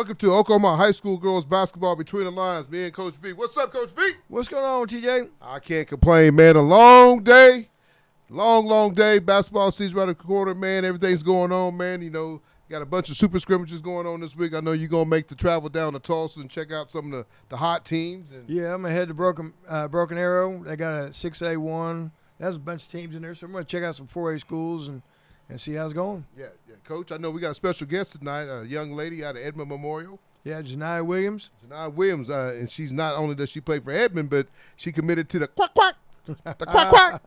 Welcome to Oklahoma High School Girls Basketball Between the Lines. Me and Coach V. What's up, Coach V? What's going on, TJ? I can't complain, man. A long day. Long day. Basketball season right at the corner, man. Everything's going on, man. You know, got a bunch of super scrimmages going on this week. I know you're going to make the travel down to Tulsa and check out some of the hot teams. And yeah, I'm going to head to Broken Arrow. They got a 6A1. There's a bunch of teams in there, so I'm going to check out some 4A schools and see how it's going. Yeah, Coach, I know we got a special guest tonight, a young lady out of Edmond Memorial. Yeah, Janiyah Williams. And she's not only does she play for Edmond, but she committed to the quack, the quack.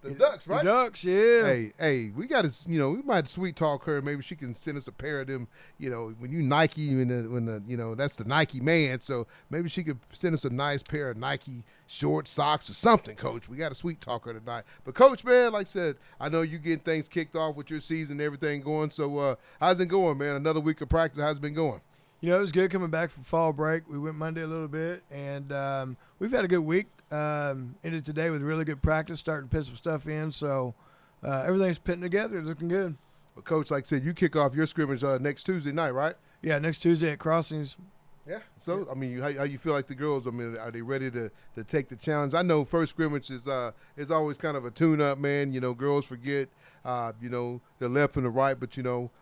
The Ducks, right? The Ducks, yeah. Hey, we got to, we might sweet talk her. Maybe she can send us a pair of them, when you Nike, that's the Nike man. So maybe she could send us a nice pair of Nike short socks or something, Coach. We got to sweet talk her tonight. But, Coach, man, like I said, I know you getting things kicked off with your season and everything going. So how's it going, man? Another week of practice. How's it been going? It was good coming back from fall break. We went Monday a little bit, and we've had a good week. Ended today with really good practice, starting to put some stuff in. So everything's putting together, looking good. Well, Coach, like I said, you kick off your scrimmage next Tuesday night, right? Yeah, next Tuesday at Crossings. Yeah. So, I mean, how you feel like the girls? I mean, are they ready to take the challenge? I know first scrimmage is always kind of a tune-up, man. Girls forget, the left and the right. But,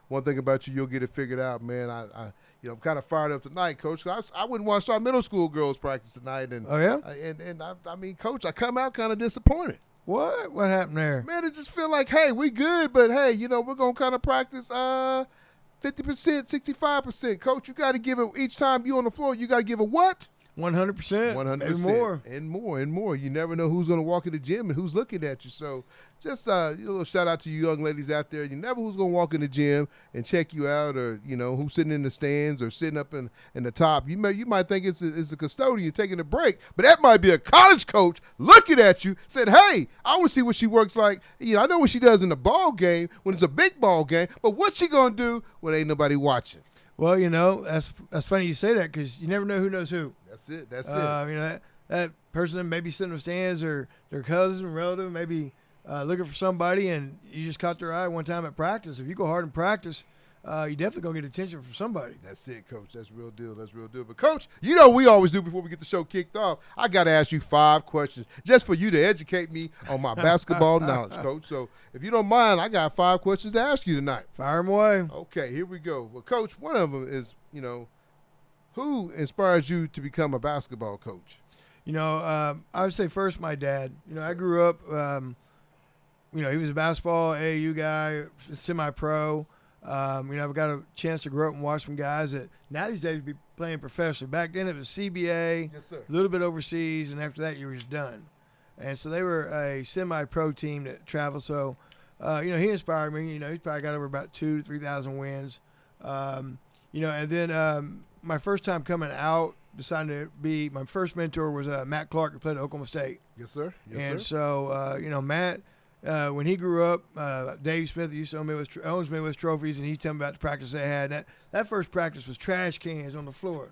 one thing about you, you'll get it figured out, man. I'm kind of fired up tonight, Coach. I wouldn't want to start middle school girls practice tonight. And, oh, yeah? I mean, Coach, I come out kind of disappointed. What? What happened there? Man, it just feel like, hey, we good, but, hey, we're going to kind of practice 50%, 65%. Coach, you got to give it each time you on the floor. You got to give it what? 100%. 100%. And more. And more. You never know who's going to walk in the gym and who's looking at you. So just a little shout out to you young ladies out there. You never who's going to walk in the gym and check you out, or, who's sitting in the stands or sitting up in the top. You might think it's a custodian taking a break, but that might be a college coach looking at you, said, hey, I want to see what she works like. I know what she does in the ball game when it's a big ball game, but what's she going to do when ain't nobody watching? Well, that's funny you say that, because you never know who knows who. That's it. That person that maybe sitting in the stands, or their cousin, relative, maybe looking for somebody, and you just caught their eye one time at practice. If you go hard in practice, you definitely going to get attention from somebody. That's it, Coach. That's real deal. But, Coach, we always do before we get the show kicked off. I got to ask you 5 questions just for you to educate me on my basketball knowledge, Coach. So if you don't mind, I got 5 questions to ask you tonight. Fire them away. Okay, here we go. Well, Coach, one of them is, who inspires you to become a basketball coach? I would say first my dad. I grew up, he was a basketball AAU guy, semi-pro. I've got a chance to grow up and watch some guys that now these days would be playing professionally. Back then it was CBA, yes, sir, a little bit overseas, and after that you were just done. And so they were a semi-pro team that traveled. So, he inspired me. He's probably got over about 2,000 to 3,000 wins. And then my first time coming out, decided to be my first mentor was Matt Clark, who played at Oklahoma State. Yes, sir. So, Matt, when he grew up, Dave Smith used to owns me with trophies, and he told me about the practice they had. And that first practice was trash cans on the floor.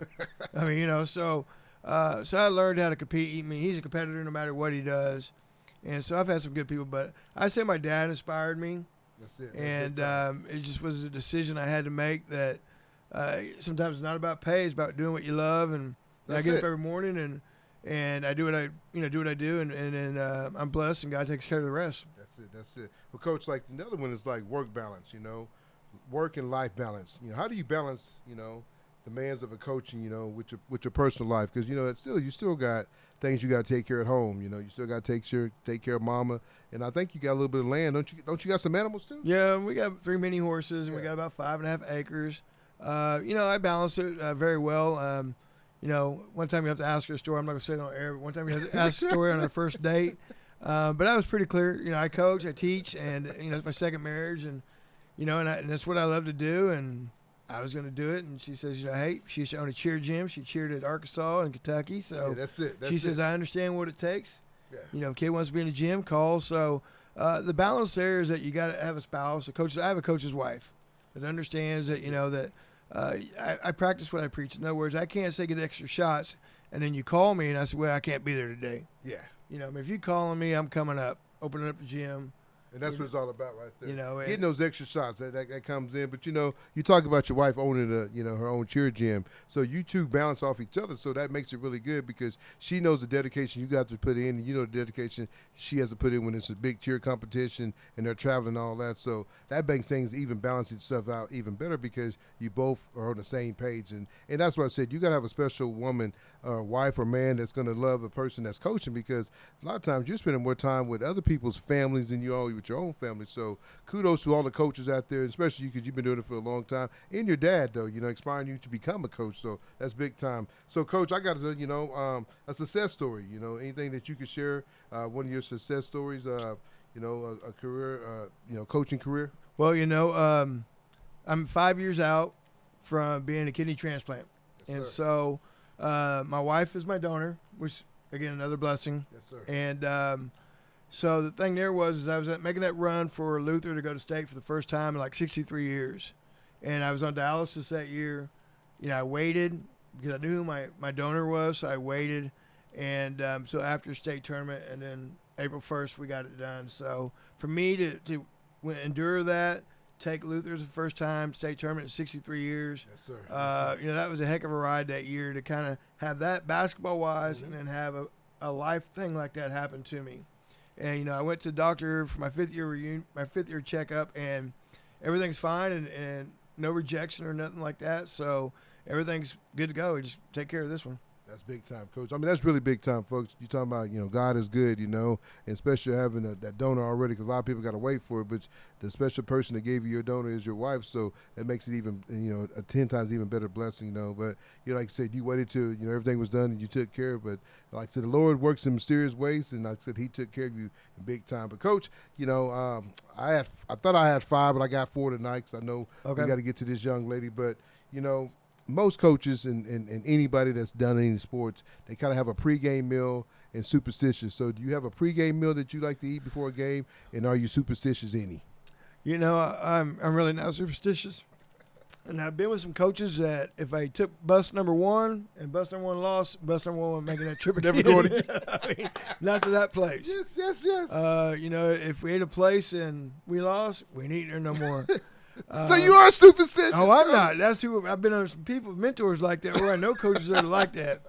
So I learned how to compete. He's a competitor no matter what he does. And so I've had some good people, but I say my dad inspired me. That's it. It just was a decision I had to make that sometimes it's not about pay, it's about doing what you love. And I get up every morning and I do what I do, and then I'm blessed, and God takes care of the rest. That's it. Well, Coach, like another one is like work balance, work and life balance. How do you balance, the demands of a coaching, with your personal life? Because, you still got things you got to take care at home. You still got to take care of mama. And I think you got a little bit of land. Don't you got some animals too? Yeah, we got 3 mini horses, and we got about 5.5 acres. I balance it very well. One time you have to ask her a story. I'm not going to say it on air, but one time you have to ask a story on our first date. But I was pretty clear. I coach, I teach, and, it's my second marriage. And, and that's what I love to do. And I was going to do it. And she says, hey, she used to own a cheer gym. She cheered at Arkansas and Kentucky. So that's it. She says, I understand what it takes. Yeah. Kid wants to be in the gym, call. So the balance there is that you got to have a spouse. I have a coach's wife that understands that, that I practice what I preach. In other words, I can't say get extra shots, and then you call me, and I say, well, I can't be there today. Yeah. If you calling me, I'm coming up, opening up the gym, And that's what it's all about right there. You know, getting those extra shots that comes in. But, you know, you talk about your wife owning her own cheer gym. So you two balance off each other. So that makes it really good because she knows the dedication you got to put in, and you know the dedication she has to put in when it's a big cheer competition and they're traveling and all that. So that makes things even balance itself out even better because you both are on the same page. And that's what I said. You got to have a special woman or wife or man that's going to love a person that's coaching because a lot of times you're spending more time with other people's families than you are with your own family. So kudos to all the coaches out there, especially you because you've been doing it for a long time. And your dad, though, you know, inspiring you to become a coach. So that's big time. So, Coach, I got to, you know, a success story, you know, anything that you could share, one of your success stories, you know, a career, you know, coaching career? Well, you know, I'm 5 years out from being a kidney transplant. Yes, and sir. so my wife is my donor, which, again, another blessing. Yes, sir. And so the thing there was I was making that run for Luther to go to state for the first time in like 63 years. And I was on dialysis that year. You know, I waited because I knew who my donor was, so I waited. And so after state tournament, and then April 1st, we got it done. So for me to endure that, take Luther the first time, state tournament in 63 years. Yes, sir. Yes, sir. You know, that was a heck of a ride that year to kind of have that basketball-wise and then have a life thing like that happen to me. And, you know, I went to the doctor for my fifth year checkup, and everything's fine and no rejection or nothing like that. So everything's good to go. We just take care of this one. That's big time, Coach. I mean, that's really big time, folks. You're talking about, you know, God is good, you know, and especially having that donor already because a lot of people got to wait for it. But the special person that gave you your donor is your wife, so that makes it even, you know, a 10 times even better blessing, you know. But, you know, like I said, you waited till, you know, everything was done and you took care of it. But like I said, the Lord works in mysterious ways, and like I said, he took care of you in big time. But, Coach, you know, I thought I had 5, but I got 4 tonight because I know we got to get to this young lady. But, you know, most coaches and anybody that's done any sports, they kind of have a pregame meal and superstitious. So do you have a pregame meal that you like to eat before a game, and are you superstitious any? You know, I'm really not superstitious. And I've been with some coaches that if I took bus number 1 and bus number 1 lost, bus number 1 making that trip again. Never going again. I mean, not to that place. Yes. You know, if we ate a place and we lost, we ain't eating there no more. So you are superstitious. Oh, I'm not. That's who I've been on some people, mentors like that, or I know coaches that are like that.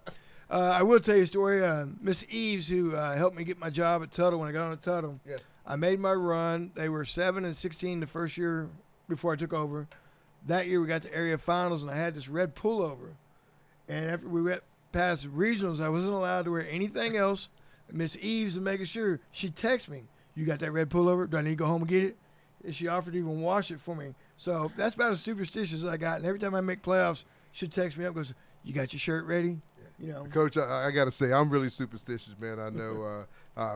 I will tell you a story. Miss Eves, who helped me get my job at Tuttle when I got on at Tuttle. Yes. I made my run. They were 7-16 the first year before I took over. That year we got to area finals, and I had this red pullover. And after we went past regionals, I wasn't allowed to wear anything else. Miss Eves was making sure. She texted me, "You got that red pullover? Do I need to go home and get it?" And she offered to even wash it for me. So that's about as superstitious as I got. And every time I make playoffs, she texts me up and goes, "You got your shirt ready?" You know. Coach, I got to say, I'm really superstitious, man. I know.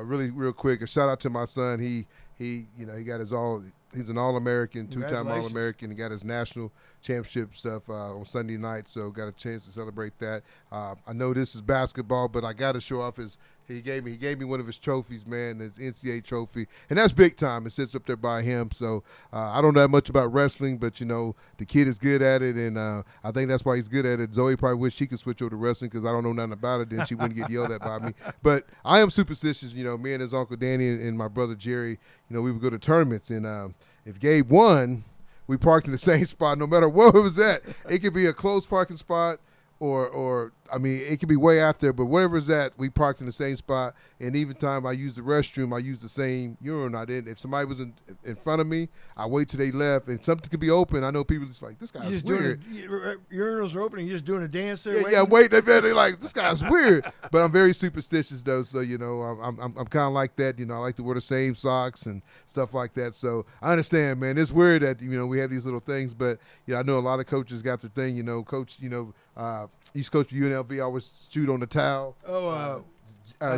Really, real quick, a shout out to my son. He, you know, he got his all. He's an All-American, 2-time All-American. He got his national championship stuff on Sunday night, so got a chance to celebrate that. I know this is basketball, but I got to show off his. He gave me one of his trophies, man, his NCAA trophy, and that's big time. It sits up there by him. So I don't know that much about wrestling, but you know the kid is good at it, and I think that's why he's good at it. Zoe probably wished she could switch over to wrestling because I don't know nothing about it. Then she wouldn't get yelled at by me. But I am superstitious. You know, me and his uncle Danny and my brother Jerry. You know, we would go to tournaments, and if Gabe won, we parked in the same spot, no matter where it was at. It could be a close parking spot. Or I mean, it could be way out there, but whatever it's at, we parked in the same spot. And even time I use the restroom, I use the same urinal. I didn't. If somebody was in front of me, I wait till they left, and something could be open. I know people just like, this guy's weird. Urinals are open, and you're just doing a dance there. Wait. They're like, this guy's weird. But I'm very superstitious though, so you know, I'm kind of like that. You know, I like to wear the same socks and stuff like that. So I understand, man. It's weird that you know we have these little things, but I know a lot of coaches got their thing. You know, coach. You know. East Coast UNLV always chewed on the towel.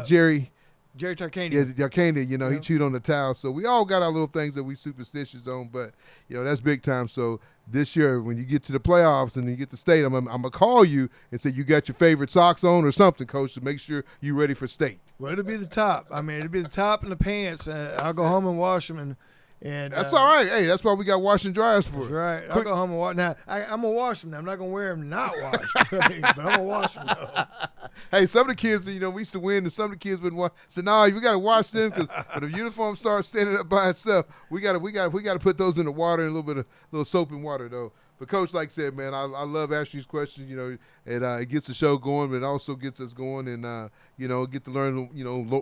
Jerry Tarkanian. Yeah, Tarkanian, you know, he chewed on the towel. So we all got our little things that we superstitious on, but, you know, that's big time. So this year when you get to the playoffs and you get to state, I'm going to call you and say you got your favorite socks on or something, Coach, to make sure you're ready for state. Well, it'll be the top. I mean, it'll be the top and the pants. I'll go home and wash them and that's all right. Hey, that's why we got wash and dryers for. That's right. I'll go home and wash. Now, I'm going to wash them. Now. I'm not going to wear them not washed. But I'm going to wash them, though. Hey, some of the kids, we used to win, and some of the kids wouldn't want. So now we got to watch them because when the uniform starts standing up by itself, we got to put those in the water and a little soap and water though. But Coach, like I said, man, I love asking these questions. It gets the show going, but it also gets us going, and get to learn,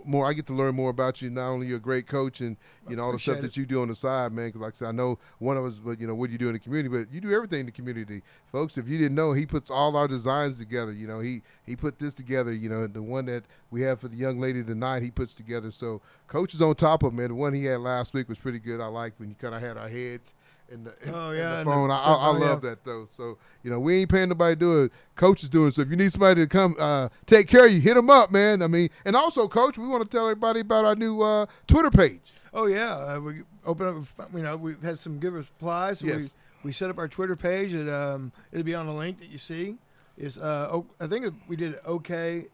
more. I get to learn more about you. Not only you're a great coach, and all the stuff that you do on the side, man. Because like I said, I know one of us, but what you do in the community, but you do everything in the community, folks. If you didn't know, he puts all our designs together. He put this together. The one that we have for the young lady tonight, he puts together. So Coach is on top of it, man. The one he had last week was pretty good. I like when you kind of had our heads. In the phone. I love that though. So we ain't paying nobody to do it. Coach is doing it. So if you need somebody to come take care of you, hit them up, man. I mean, and also, Coach, we want to tell everybody about our new Twitter page. Oh yeah, we open up. We've had some good replies. So yes. we set up our Twitter page. It'll be on the link that you see. I think we did OKHSGBB.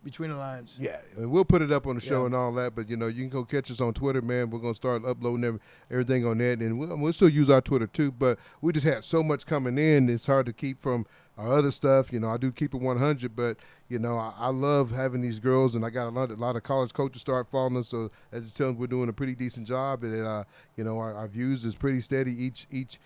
Between the lines. Yeah, and we'll put it up on the show and all that, but you can go catch us on Twitter, man. We're going to start uploading everything on that, and we'll still use our Twitter too, but we just had so much coming in, it's hard to keep from our other stuff. I do keep it 100, but I love having these girls, and I got a lot of college coaches start following us, so as it tells, we're doing a pretty decent job, and our views is pretty steady each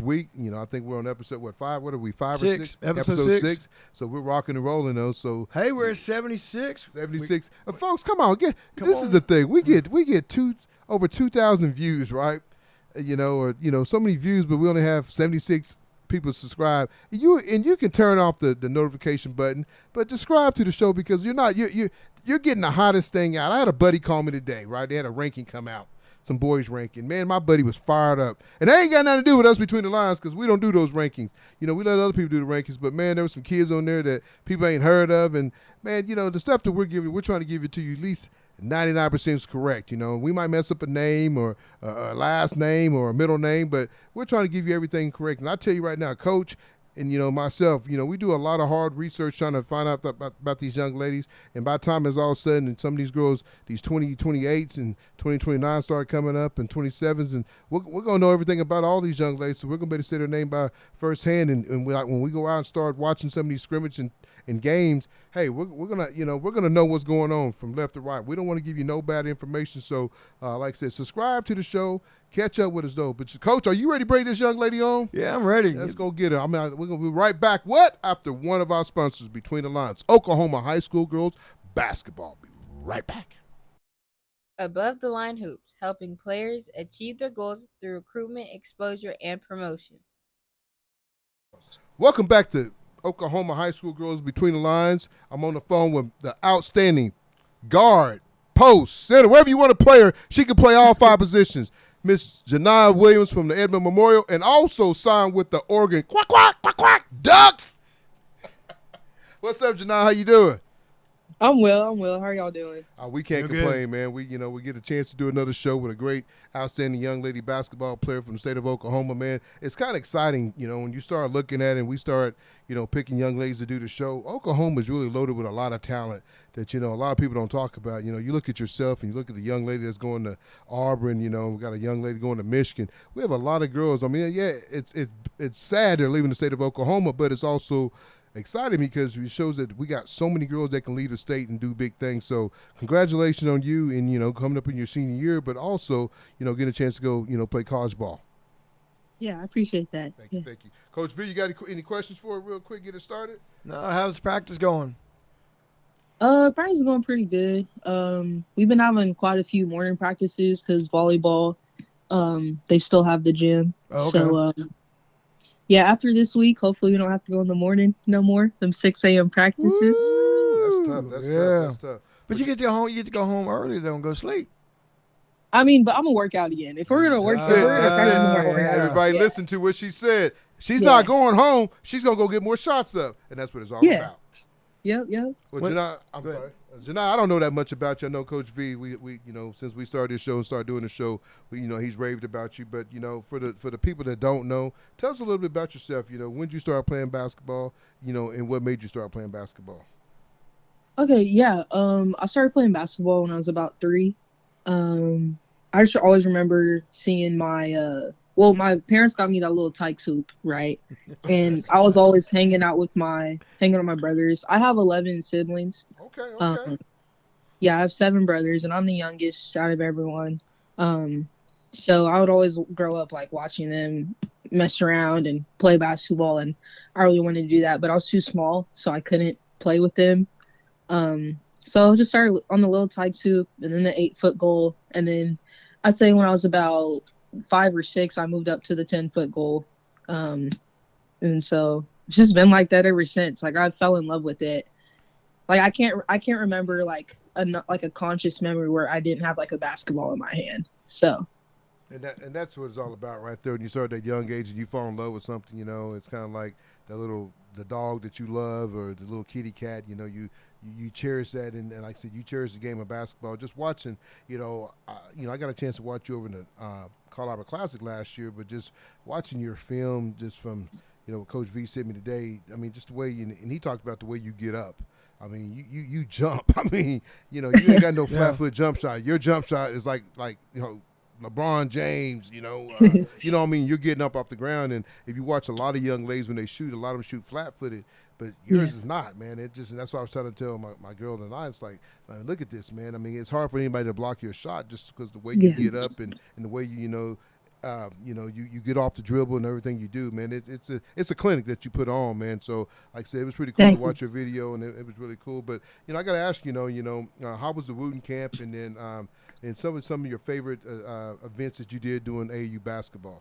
week. I think we're on episode 5? What are we, 5 or 6? Episode 6. So we're rocking and rolling though. So hey, we're at 76. 76. Folks, come on, this is the thing. We get over 2,000 views, right? So many views, but we only have 76 people subscribe. You can turn off the notification button, but subscribe to the show because you're getting the hottest thing out. I had a buddy call me today, right? They had a ranking come out. Some boys ranking. Man, my buddy was fired up. And that ain't got nothing to do with us between the lines because we don't do those rankings. We let other people do the rankings. But, man, there were some kids on there that people ain't heard of. And, man, the stuff that we're trying to give it to you at least 99% is correct. We might mess up a name or a last name or a middle name, but we're trying to give you everything correct. And I tell you right now, Coach, and myself, we do a lot of hard research trying to find out about these young ladies. And by the time it's all said, and some of these girls, these 2028s and 2029 start coming up, and 27s, and we're gonna know everything about all these young ladies. So we're gonna be able to say their name by firsthand. And when we go out and start watching some of these scrimmage and games, hey, we're gonna know what's going on from left to right. We don't want to give you no bad information. So, like I said, subscribe to the show. Catch up with us, though. But, Coach, are you ready to bring this young lady on? Yeah, I'm ready. Let's go get her. We're going to be right back. What? After one of our sponsors, Between the Lines, Oklahoma High School Girls Basketball. Be right back. Above the Line Hoops, helping players achieve their goals through recruitment, exposure, and promotion. Welcome back to Oklahoma High School Girls Between the Lines. I'm on the phone with the outstanding guard, post, center, wherever you want to play her. She can play all 5 positions. Miss Janiyah Williams from the Edmond Memorial, and also signed with the Oregon Quack Quack Quack Quack Ducks. What's up, Janiyah? How you doing? I'm well. How are y'all doing? We can't complain, man. We get a chance to do another show with a great, outstanding young lady basketball player from the state of Oklahoma, man. It's kind of exciting, when you start looking at it and we start, picking young ladies to do the show. Oklahoma is really loaded with a lot of talent that, a lot of people don't talk about. You look at yourself and you look at the young lady that's going to Auburn, we got a young lady going to Michigan. We have a lot of girls. I mean, yeah, it's sad they're leaving the state of Oklahoma, but it's also exciting because it shows that we got so many girls that can leave the state and do big things. So congratulations on you and, coming up in your senior year, but also, get a chance to go, play college ball. Yeah, I appreciate that. Thank you. Coach V, you got any questions for it real quick, get it started? No, how's practice going? Practice is going pretty good. We've been having quite a few morning practices because volleyball, they still have the gym. Oh, okay. So, yeah, after this week, hopefully we don't have to go in the morning no more. Them 6 a.m. practices. Ooh, that's tough. But you get to go home early though and go sleep. I mean, but I'm gonna work out again. If we're gonna work, Everybody listen to what she said. She's not going home. She's gonna go get more shots up, and that's what it's all about. Yep. Well, Janiyah, I'm sorry. Janiyah, I don't know that much about you. I know Coach V. We since we started this show and started doing the show, he's raved about you. But for the people that don't know, tell us a little bit about yourself. When did you start playing basketball? And what made you start playing basketball? Okay, yeah. I started playing basketball when I was about 3. I just always remember seeing my well, my parents got me that little Tykes hoop, right? And I was always hanging with my brothers. I have 11 siblings. Okay, okay. Um, yeah, I have 7 brothers, and I'm the youngest out of everyone. Um, so I would always grow up like watching them mess around and play basketball, and I really wanted to do that, but I was too small, so I couldn't play with them. So I just started on the little Tykes hoop, and then the 8-foot goal, and then I'd say when I was about 5 or 6, I moved up to the 10-foot goal. And so it's just been like that ever since. Like I fell in love with it. Like I can't remember like a conscious memory where I didn't have like a basketball in my hand. So And that's what it's all about right there. When you start at that young age and you fall in love with something, it's kind of like the dog that you love or the little kitty cat. You cherish that, and like I said, you cherish the game of basketball. Just watching, I got a chance to watch you over in the Colorado Classic last year, but just watching your film, just from Coach V sent me today. I mean, just the way and he talked about the way you get up. I mean, you jump. I mean, you ain't got no flat foot jump shot. Your jump shot is like LeBron James, you know what I mean? You're getting up off the ground, and if you watch a lot of young ladies when they shoot, a lot of them shoot flat-footed, but yours is not, man. And that's what I was trying to tell my girl tonight. It's like, look at this, man. I mean, it's hard for anybody to block your shot just because the way you get up and the way you get off the dribble and everything you do, man. It's a clinic that you put on, man. So, like I said, it was pretty cool to watch your video, and it was really cool. But I got to ask how was the Wooten camp, and then and some of your favorite events that you did doing AAU basketball?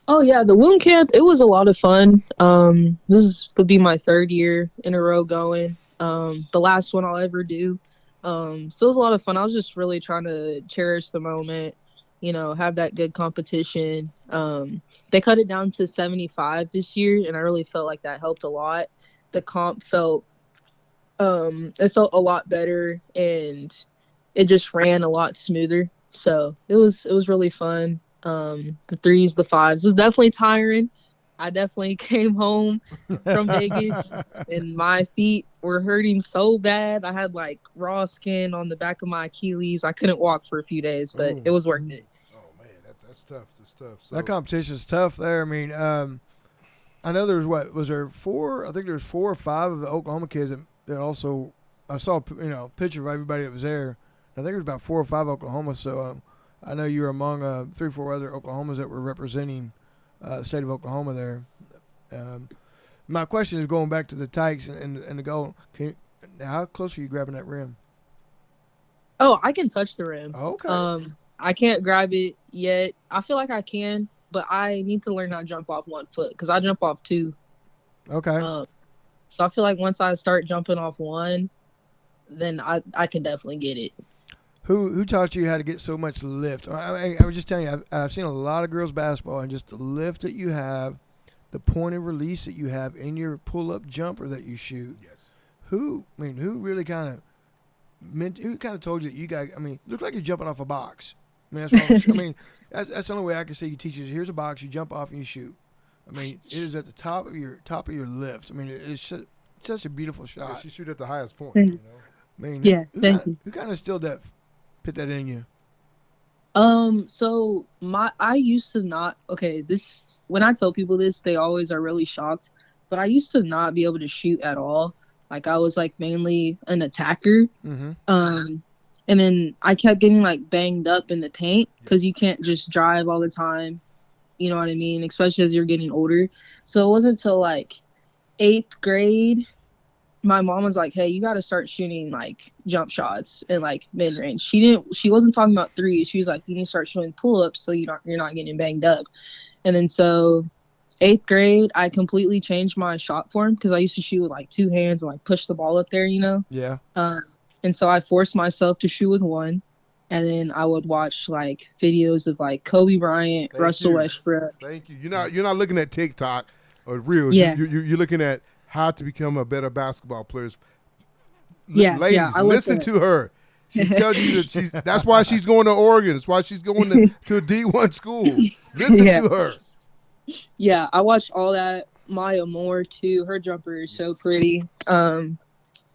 Oh yeah, the Wooten camp, it was a lot of fun. Would be my 3rd year in a row going. The last one I'll ever do. So it was a lot of fun. I was just really trying to cherish the moment, have that good competition. They cut it down to 75 this year, and I really felt like that helped a lot. The comp felt a lot better, and it just ran a lot smoother. So it was really fun. The 3s, the 5s, it was definitely tiring. I definitely came home from Vegas and my feet were hurting so bad. I had like raw skin on the back of my Achilles. I couldn't walk for a few days, but it was worth it. Oh man, that's tough. That's tough. So, that competition's tough there. I mean, I know there's was there 4? I think there's 4 or 5 of the Oklahoma kids that also, I saw a picture of everybody that was there. I think it was about 4 or 5 Oklahoma. So I know you were among 3 or 4 other Oklahomas that were representing the state of Oklahoma there. My question is going back to the Tykes and the goal. How close are you grabbing that rim? Oh, I can touch the rim. Okay. I can't grab it yet. I feel like I can, but I need to learn how to jump off 1 foot because I jump off 2. Okay. So I feel like once I start jumping off 1, then I can definitely get it. Who taught you how to get so much lift? I was just telling you, I've seen a lot of girls basketball, and just the lift that you have, the point of release that you have in your pull-up jumper that you shoot. yes. Who really kind of told you that you guys? I mean, look like you're jumping off a box. I mean, that's the only way I can say you teach you. Here's a box, you jump off and you shoot. I mean, it is at the top of your lift. I mean, it's such a beautiful shot. Yeah, she shoot at the highest point. Thank you. I mean, Thank you. Who kind of still put that in you? So I used to not, when I tell people this, they always are really shocked, but I used to not be able to shoot at all. Like I was like mainly an attacker. Mm-hmm. And then I kept getting like banged up in the paint because you can't just drive all the time. You know what I mean? Especially as you're getting older. So it wasn't until like 8th grade, my mom was like, hey, you got to start shooting like jump shots and like mid range. She wasn't talking about 3. She was like, you need to start shooting pull-ups so you're not getting banged up. And then so 8th grade, I completely changed my shot form because I used to shoot with like 2 hands and like push the ball up there, Yeah. And so I forced myself to shoot with 1. And then I would watch like videos of like Kobe Bryant, Russell Westbrook. Thank you. You're not looking at TikTok or Reels. Yeah. You're looking at how to become a better basketball player. Ladies, listen to her. She's telling you that's why she's going to Oregon. That's why she's going to a D1 school. Listen to her. Yeah, I watched all that. Maya Moore too. Her jumper is so pretty.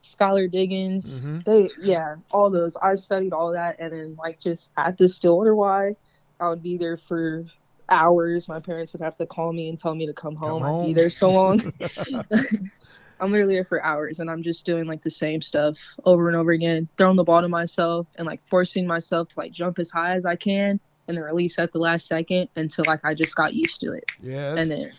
Skylar Diggins. Mm-hmm. All those. I studied all that, and then like just at the Stillwater Y, I would be there for hours. My parents would have to call me and tell me to come home. I'd be home. there so long. I'm literally there for hours, and I'm just doing like the same stuff over and over again, throwing the ball to myself and like forcing myself to like jump as high as I can and then release at the last second until like I just got used to it. Yeah, And then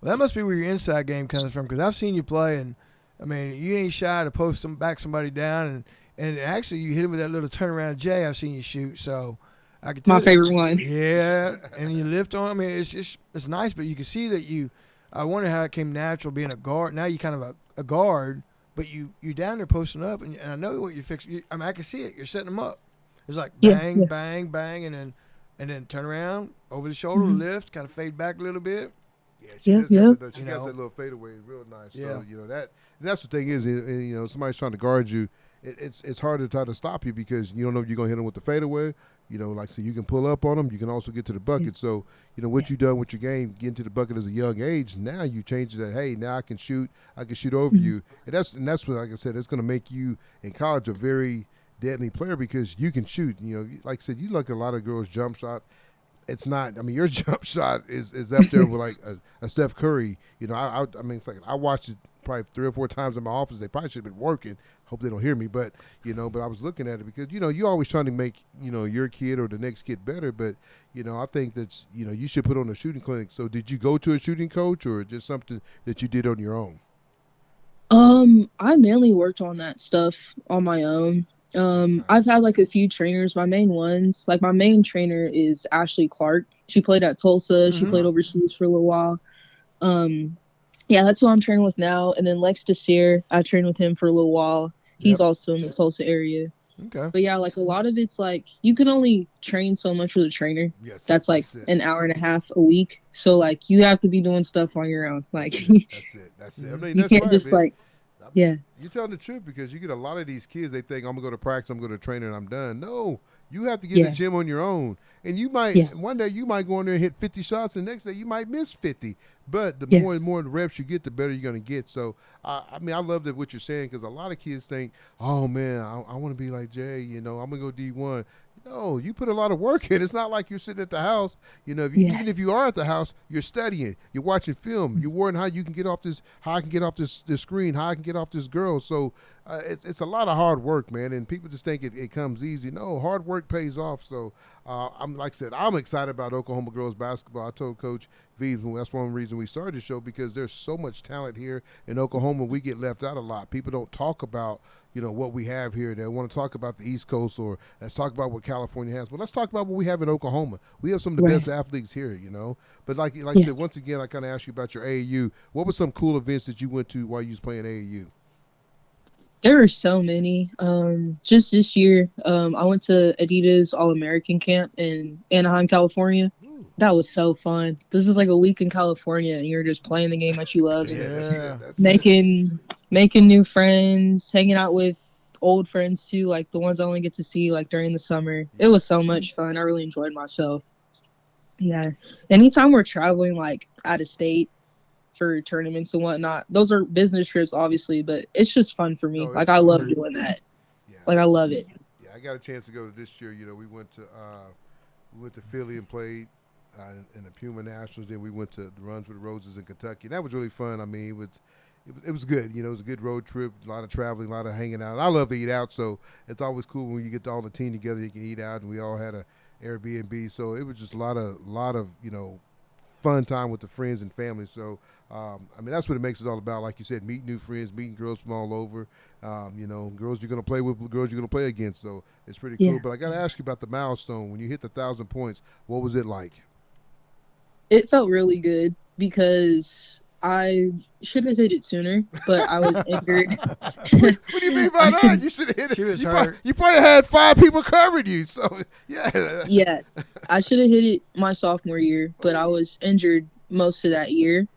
well, that must be where your inside game comes from, because I've seen you play, and I mean, you ain't shy to back somebody down, and actually you hit him with that little turnaround J. I've seen you shoot, so I could tell my favorite one. Yeah, and you lift on. I mean, it's nice, but you can see that you. I wonder how it came natural being a guard. Now you kind of a guard, but you're down there posting up, and I know what you're fixing. I mean, I can see it. You're setting them up. It's like bang, bang, bang, and then turn around over the shoulder, lift, kind of fade back a little bit. Yeah, she Yeah, does yeah. got that, she You got know. that little fadeaway, real nice. Yeah. So, you know, and that's the thing is, you know, somebody's trying to guard you. It's hard to try to stop you because you don't know if you're gonna hit them with the fadeaway. You know, like so you can pull up on them. You can also get to the bucket. So you know what you done with your game, getting to the bucket as a young age. Now you change that. Hey, now I can shoot. I can shoot over you, and that's what, like I said, it's gonna make you in college a very deadly player because you can shoot. You know, like I said, you look at a lot of girls' jump shot. It's not. I mean, your jump shot is up there with like a Steph Curry. You know, I mean, it's like I watched it probably 3 or 4 times in my office. They probably should have been working. Hope they don't hear me, but you know, but I was looking at it because you know you always trying to make your kid or the next kid better. But you know, I think that you should put on a shooting clinic. So, did you go to a shooting coach or just something that you did on your own? I mainly worked on that stuff on my own. I've had like a few trainers. My main trainer is Ashley Clark. She played at Tulsa. She played overseas for a little while. Yeah, that's who I'm training with now. And then Lex Desir, I trained with him for a little while. He's also in the Tulsa area. Okay. But yeah, like a lot of it's like you can only train so much with a trainer. Yes, That's like an hour and a half a week. So like you have to be doing stuff on your own. Like That's it. I mean, you that's can't right, just man. like yeah. You're telling the truth because you get a lot of these kids, they think, I'm going to go to practice, I'm going to train, and I'm done. No, you have to get in the gym on your own. And you might, one day you might go in there and hit 50 shots, and the next day you might miss 50. But the more and more the reps you get, the better you're going to get. So, I mean, I love that what you're saying because a lot of kids think, oh, man, I want to be like Jay, I'm going to go D1. No, you put a lot of work in. It's not like you're sitting at the house. Even if you are at the house, you're studying, you're watching film, you're worrying how you can get off this, how I can get off this screen, how I can get off this girl. So it's a lot of hard work, man. And people just think it comes easy. No, hard work pays off. So I'm like I said, I'm excited about Oklahoma girls basketball. I told Coach V that's one reason we started the show because there's so much talent here in Oklahoma. We get left out a lot. People don't talk about what we have here. They want to talk about the East Coast or let's talk about what California has. But let's talk about what we have in Oklahoma. We have some of the best athletes here, But like I said, once again, I kind of asked you about your AAU. What were some cool events that you went to while you was playing AAU? There were so many. Just this year, I went to Adidas All-American Camp in Anaheim, California. Ooh. That was so fun. This is like a week in California, and you're just playing the game that you love, That's making new friends, hanging out with old friends too, like the ones I only get to see like during the summer. It was so much fun. I really enjoyed myself. Yeah. Anytime we're traveling like out of state for tournaments and whatnot, those are business trips obviously, but it's just fun for me. Like I love doing that. Yeah. Like I love it. Yeah, I got a chance to go to this year. We went to Philly and played in the Puma Nationals. Then we went to the Runs with the Roses in Kentucky. And that was really fun. I mean, it was good. It was a good road trip, a lot of traveling, a lot of hanging out. And I love to eat out, so it's always cool when you get all the team together. You can eat out, and we all had a Airbnb, so it was just a lot of fun time with the friends and family. So I mean, that's what it makes it all about. Like you said, meeting new friends, meeting girls from all over. Girls you're gonna play with, girls you're gonna play against. So it's pretty cool. But I got to ask you about the milestone when you hit the 1,000 points. What was it like? It felt really good because I should have hit it sooner, but I was injured. What do you mean by that? You should have hit it. She was You hurt. probably had 5 people covering you. So yeah. Yeah, I should have hit it my sophomore year, but I was injured most of that year.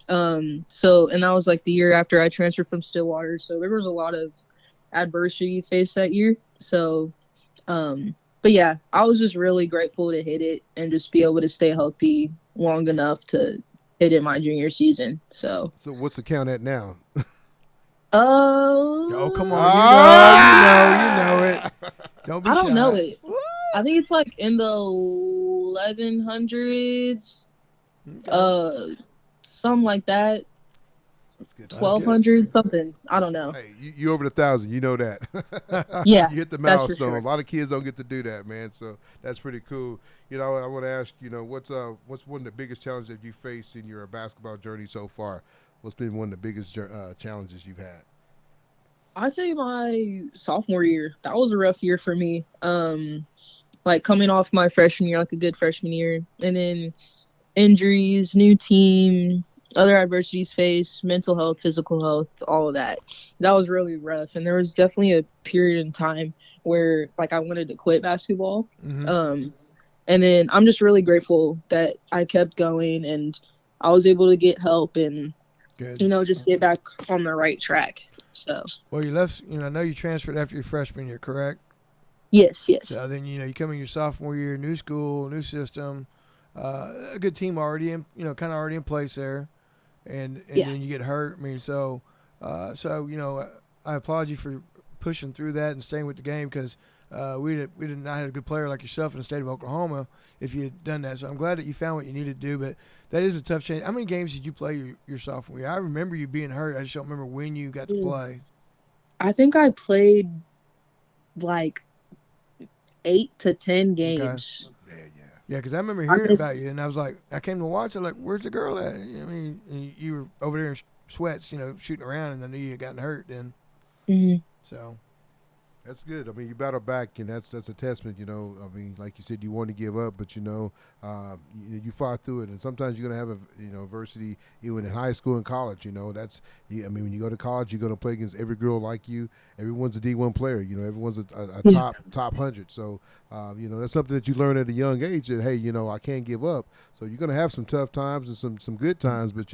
And that was like the year after I transferred from Stillwater. So there was a lot of adversity faced that year. So, but yeah, I was just really grateful to hit it and just be able to stay healthy long enough to hit it my junior season. So what's the count at now? Oh, come on. You know it. Don't be shy. I don't know it. I think it's like in the 1100s, Okay. something like that. That's good. 1200 something. I don't know. Hey, you over the 1,000. You know that. Yeah, You hit the that's for milestone. sure. A lot of kids don't get to do that, man. So that's pretty cool. I want to ask, what's one of the biggest challenges that you faced in your basketball journey so far? What's been one of the biggest challenges you've had? I'd say my sophomore year. That was a rough year for me. Like coming off my freshman year, like a good freshman year, and then injuries, new team, other adversities faced, mental health, physical health, all of that. That was really rough. And there was definitely a period in time where like I wanted to quit basketball. Mhm. And then I'm just really grateful that I kept going and I was able to get help and, Good. just get back on the right track. So, Well, you left. I know you transferred after your freshman year, correct? yes. So then you come in your sophomore year, new school, new system, a good team already in kind of already in place there, and Yeah. then you get hurt. I mean, so I applaud you for pushing through that and staying with the game because we did not have a good player like yourself in the state of Oklahoma if you had done that. So I'm glad that you found what you needed to do, but that is a tough change. How many games did you play your sophomore year? I remember you being hurt. I just don't remember when you got to play. I think I played like 8 to 10 Okay. games. Yeah, because I remember I hearing miss- about you, and I was like, I came to watch. I'm like, where's the girl at? I mean, and you were over there in sweats, shooting around, and I knew you had gotten hurt then. Mhm. So, That's good. I mean, you battle back, and that's a testament. I mean, like you said, you want to give up, but you fought through it. And sometimes you're gonna have adversity, even in high school and college. I mean, when you go to college, you're gonna play against every girl like you. Everyone's a D1 player. Everyone's a top 100. So, that's something that you learn at a young age. That hey, I can't give up. So you're gonna have some tough times and some good times, but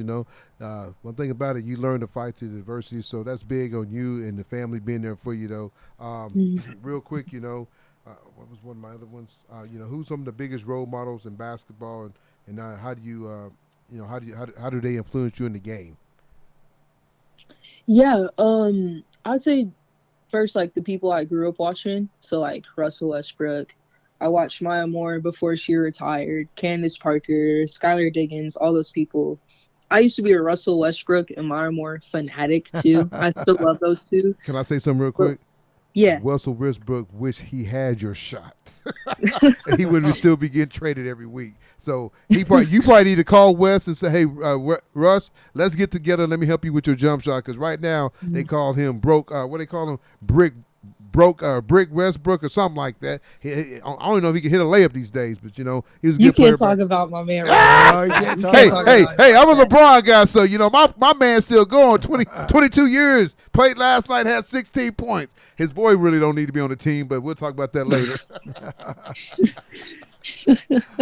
one thing about it, you learn to fight through the adversity. So that's big on you and the family being there for you, though. Real quick, what was one of my other ones? Who's some of the biggest role models in basketball, and how do you, how do they influence you in the game? Yeah, I'd say first like the people I grew up watching. So like Russell Westbrook. I watched Maya Moore before she retired, Candace Parker, Skylar Diggins, all those people. I used to be a Russell Westbrook and Maya Moore fanatic too. I still love those two. Can I say something real quick? Yeah. Russell Westbrook wish he had your shot. He would still be getting traded every week. So you probably need to call Wes and say, hey, Russ, let's get together. Let me help you with your jump shot. Because right now they call him broke. What they call him? Brick Westbrook or something like that. I don't know if he can hit a layup these days, but he was a good You player. can't talk about my man right no, you can't talk Hey, about hey, I'm a LeBron guy, so my man's still going. 22 years, played last night, had 16 points. His boy really don't need to be on the team, but we'll talk about that later.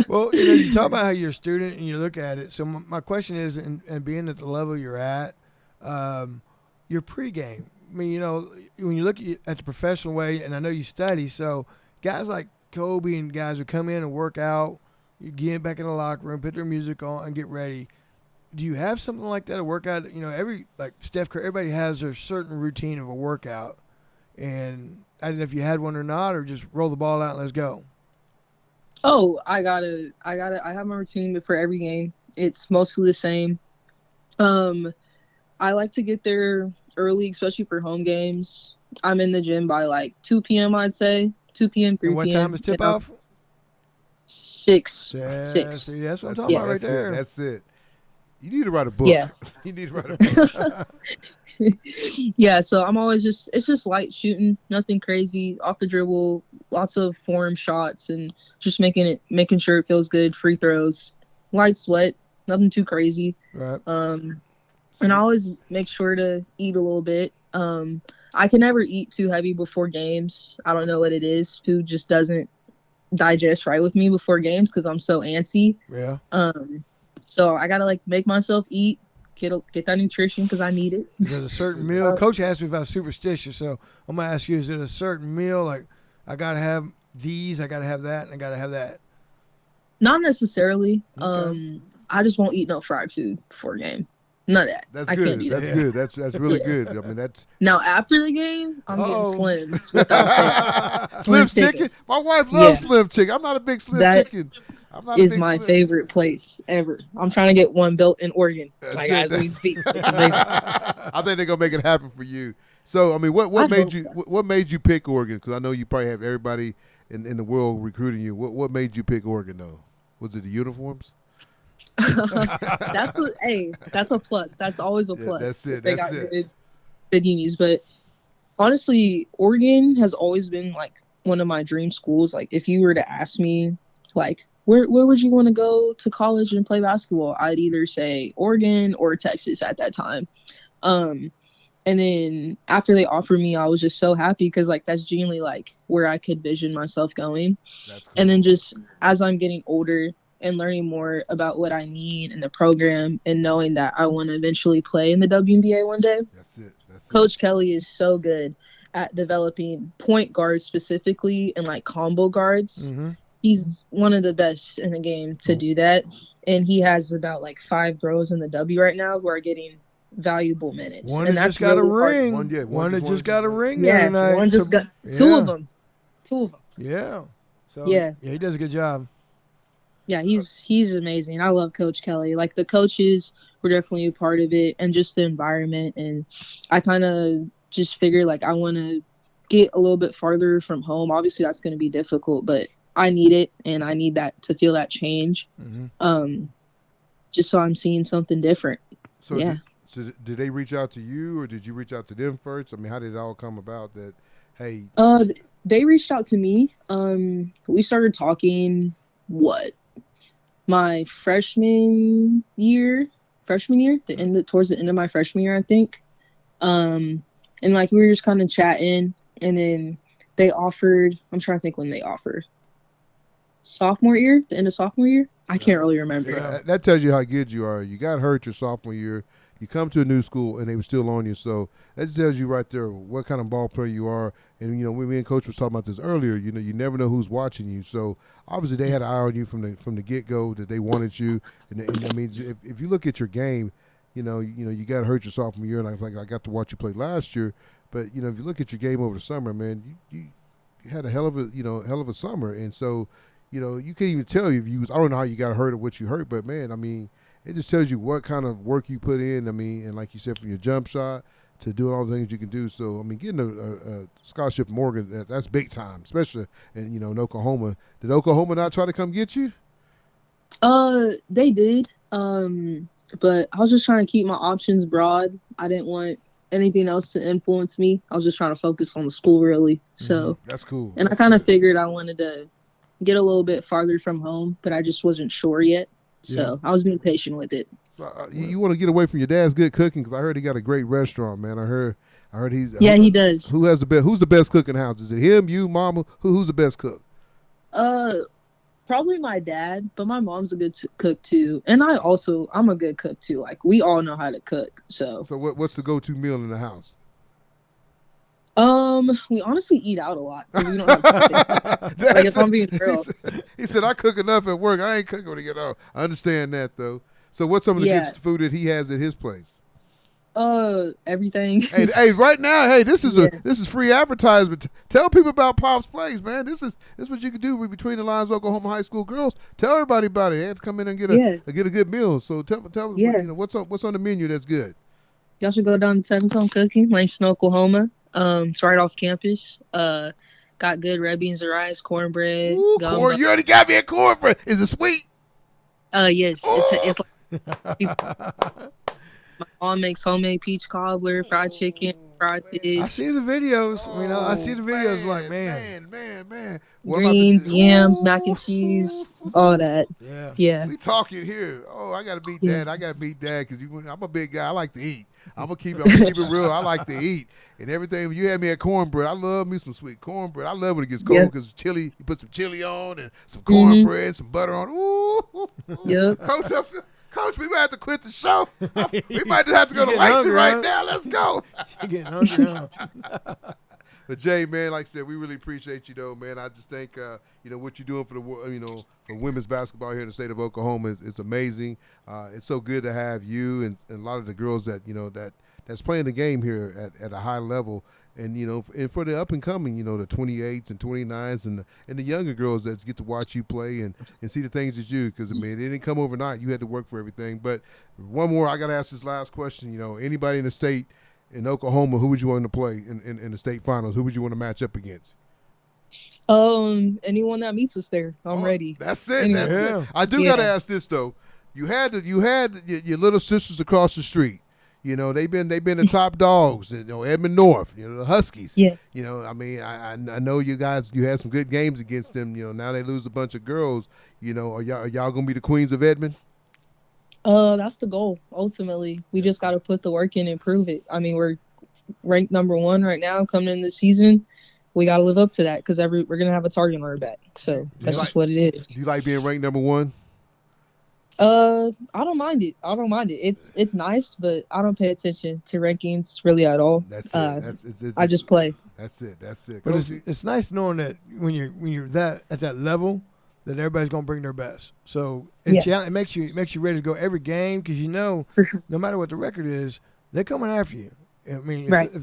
Well, you talk about how you're a student and you look at it. So my question is, and being at the level you're at, your pregame. I mean, when you look at the professional way, and I know you study, so guys like Kobe and guys who come in and work out, you get back in the locker room, put their music on, and get ready. Do you have something like that, a workout? Like Steph Curry, everybody has their certain routine of a workout, and I don't know if you had one or not, or just roll the ball out and let's go. Oh, I have my routine for every game. It's mostly the same. I like to get there early, especially for home games. I'm in the gym by like 2 p.m. I'd say 2 p.m. 3 And what p.m. time is tip off? 6. Yeah, 6. see, that's what I'm talking about right there. That's it. You need to write a book. Yeah. You need to write a book. Yeah, so I'm always it's just light shooting, nothing crazy, off the dribble, lots of form shots, and just making sure it feels good. Free throws, light sweat, nothing too crazy. Right. And I always make sure to eat a little bit. I can never eat too heavy before games. I don't know what it is. Food just doesn't digest right with me before games because I'm so antsy. Yeah. So I gotta make myself eat, get that nutrition because I need it. Is it a certain meal? Coach asked me if I was superstitious, so I'm gonna ask you: is it a certain meal? Like I gotta have these, I gotta have that, and I gotta have that. Not necessarily. Okay. I just won't eat no fried food before a game. None of that. That's I good. can't do That's that. good. That's really good. I mean, that's Now after the game, I'm getting Uh-oh. Slims without fail. Slim Slim chicken. My wife loves Slim chicken. I'm not a big Slim That- chicken. I'm not a is big my Slim. favorite place ever. I'm trying to get one built in Oregon, That's like it. as we speak. It's amazing. I think they're gonna make it happen for you. So I mean, what I made hope you so. what made you pick Oregon? Because I know you probably have everybody in the world recruiting you. What made you pick Oregon though? Was it the uniforms? That's a plus. That's always a Yeah, plus. that's it. If they That's got it. good unis. But honestly, Oregon has always been like one of my dream schools. Like if you were to ask me, like where would you want to go to college and play basketball, I'd either say Oregon or Texas at that time. Um, and then after they offered me, I was just so happy because like that's genuinely like where I could vision myself going. That's cool. And then just as I'm getting older and learning more about what I need in the program and knowing that I want to eventually play in the WNBA one day, That's it. That's Coach Kelly is so good at developing point guards specifically and like combo guards. Mm-hmm. He's one of the best in the game to do that. And he has about like 5 girls in the W right now who are getting valuable minutes. One and that that's just got a really hard. ring. One that just got a ring the Yeah, other night. one just got two of them. Yeah. So Yeah. he does a good job. Yeah, he's amazing. I love Coach Kelly. Like the coaches were definitely a part of it and just the environment. And I kind of just figured like I want to get a little bit farther from home. Obviously that's going to be difficult, but I need it and I need that to feel that change. Mm-hmm. Just so I'm seeing something different. So yeah. Did they reach out to you or did you reach out to them first? I mean, how did it all come about that, hey? They reached out to me. We started talking, my freshman year, towards the end of my freshman year, I think. And like we were just kind of chatting, and then they offered. I'm trying to think when they offered. The end of sophomore year. I can't really remember. So that tells you how good you are. You got hurt your sophomore year. You come to a new school and they were still on you. So that just tells you right there what kind of ball player you are. And, you know, when me and Coach was talking about this earlier, you know, you never know who's watching you. So obviously they had an eye on you from the get-go that they wanted you. And I mean, if you look at your game, you got hurt your sophomore year. And I got to watch you play last year. But, you know, if you look at your game over the summer, man, you had a hell of a summer. And so, you know, you can't even tell if you was, I don't know how you got hurt or what you hurt, but, man, I mean, it just tells you what kind of work you put in. I mean, and like you said, from your jump shot to doing all the things you can do. So, I mean, getting a scholarship from Oregon, that's big time, especially in Oklahoma. Did Oklahoma not try to come get you? They did. But I was just trying to keep my options broad. I didn't want anything else to influence me. I was just trying to focus on the school, really. So that's cool. And I kind of figured I wanted to get a little bit farther from home, but I just wasn't sure yet. So I was being patient with it. So you want to get away from your dad's good cooking because I heard he got a great restaurant, man. I heard he's he does. Who's the best cook in the house? Is it him, you, mama? Who's the best cook? Probably my dad, but my mom's a good cook too, and I'm a good cook too. Like we all know how to cook. So what's the go-to meal in the house? We honestly eat out a lot. We don't have like if I'm being real. He said, I cook enough at work. I ain't cooking when I get off. I understand that though. So what's some of the good food that he has at his place? Everything. Hey, right now, this is free advertisement. Tell people about Pop's Place, man. This is what you can do with Between the Lines Oklahoma High School girls. Tell everybody about it. They have to come in and get a good meal. So tell what's on the menu that's good. Y'all should go down to Seven Sun Cooking, Langston, Oklahoma. It's right off campus. Got good red beans and rice, cornbread. Ooh, corn! You already got me a cornbread. Is it sweet? Yes. It's like my mom makes homemade peach cobbler, fried chicken, fried fish. I see the videos. I see the videos. Man. Greens, yams, mac and cheese, all that. Yeah. We talking here. Oh, I gotta beat Dad. I gotta beat Dad because I'm a big guy. I like to eat. I'm gonna keep it real. I like to eat and everything. You had me at cornbread. I love me some sweet cornbread. I love when it gets cold because chili. You put some chili on and some cornbread, some butter on. Ooh. Yep. Coach, we might have to quit the show. We might just have to go to Langston right now. Let's go. You're getting hungry, huh? But Jay, man, like I said, we really appreciate you, though, man. I just think, what you're doing for for women's basketball here in the state of Oklahoma is amazing. It's so good to have you and a lot of the girls that that's playing the game here at a high level, and and for the up and coming, the 28s and 29s and the younger girls that get to watch you play and see the things that you, because it didn't come overnight. You had to work for everything. But one more, I got to ask this last question. Anybody in the state in Oklahoma, who would you want to play in the state finals? Who would you want to match up against? Anyone that meets us there, I'm ready. That's it. Anyone. That's it. I do got to ask this though. You had your little sisters across the street. They've been the top dogs. Edmond North. The Huskies. Yeah. I know you guys. You had some good games against them. Now they lose a bunch of girls. Are y'all gonna be the queens of Edmond? That's the goal. Ultimately, we just got to put the work in and prove it. We're ranked number 1 right now coming in this season. We got to live up to that because we're gonna have a target on our back. So that's just what it is. Do you like being ranked number 1? I don't mind it. It's nice, but I don't pay attention to rankings really at all. That's it. I just play. That's it. But it's nice knowing that when you're at that level, that everybody's gonna bring their best. So it makes you ready to go every game because no matter what the record is, they're coming after you. If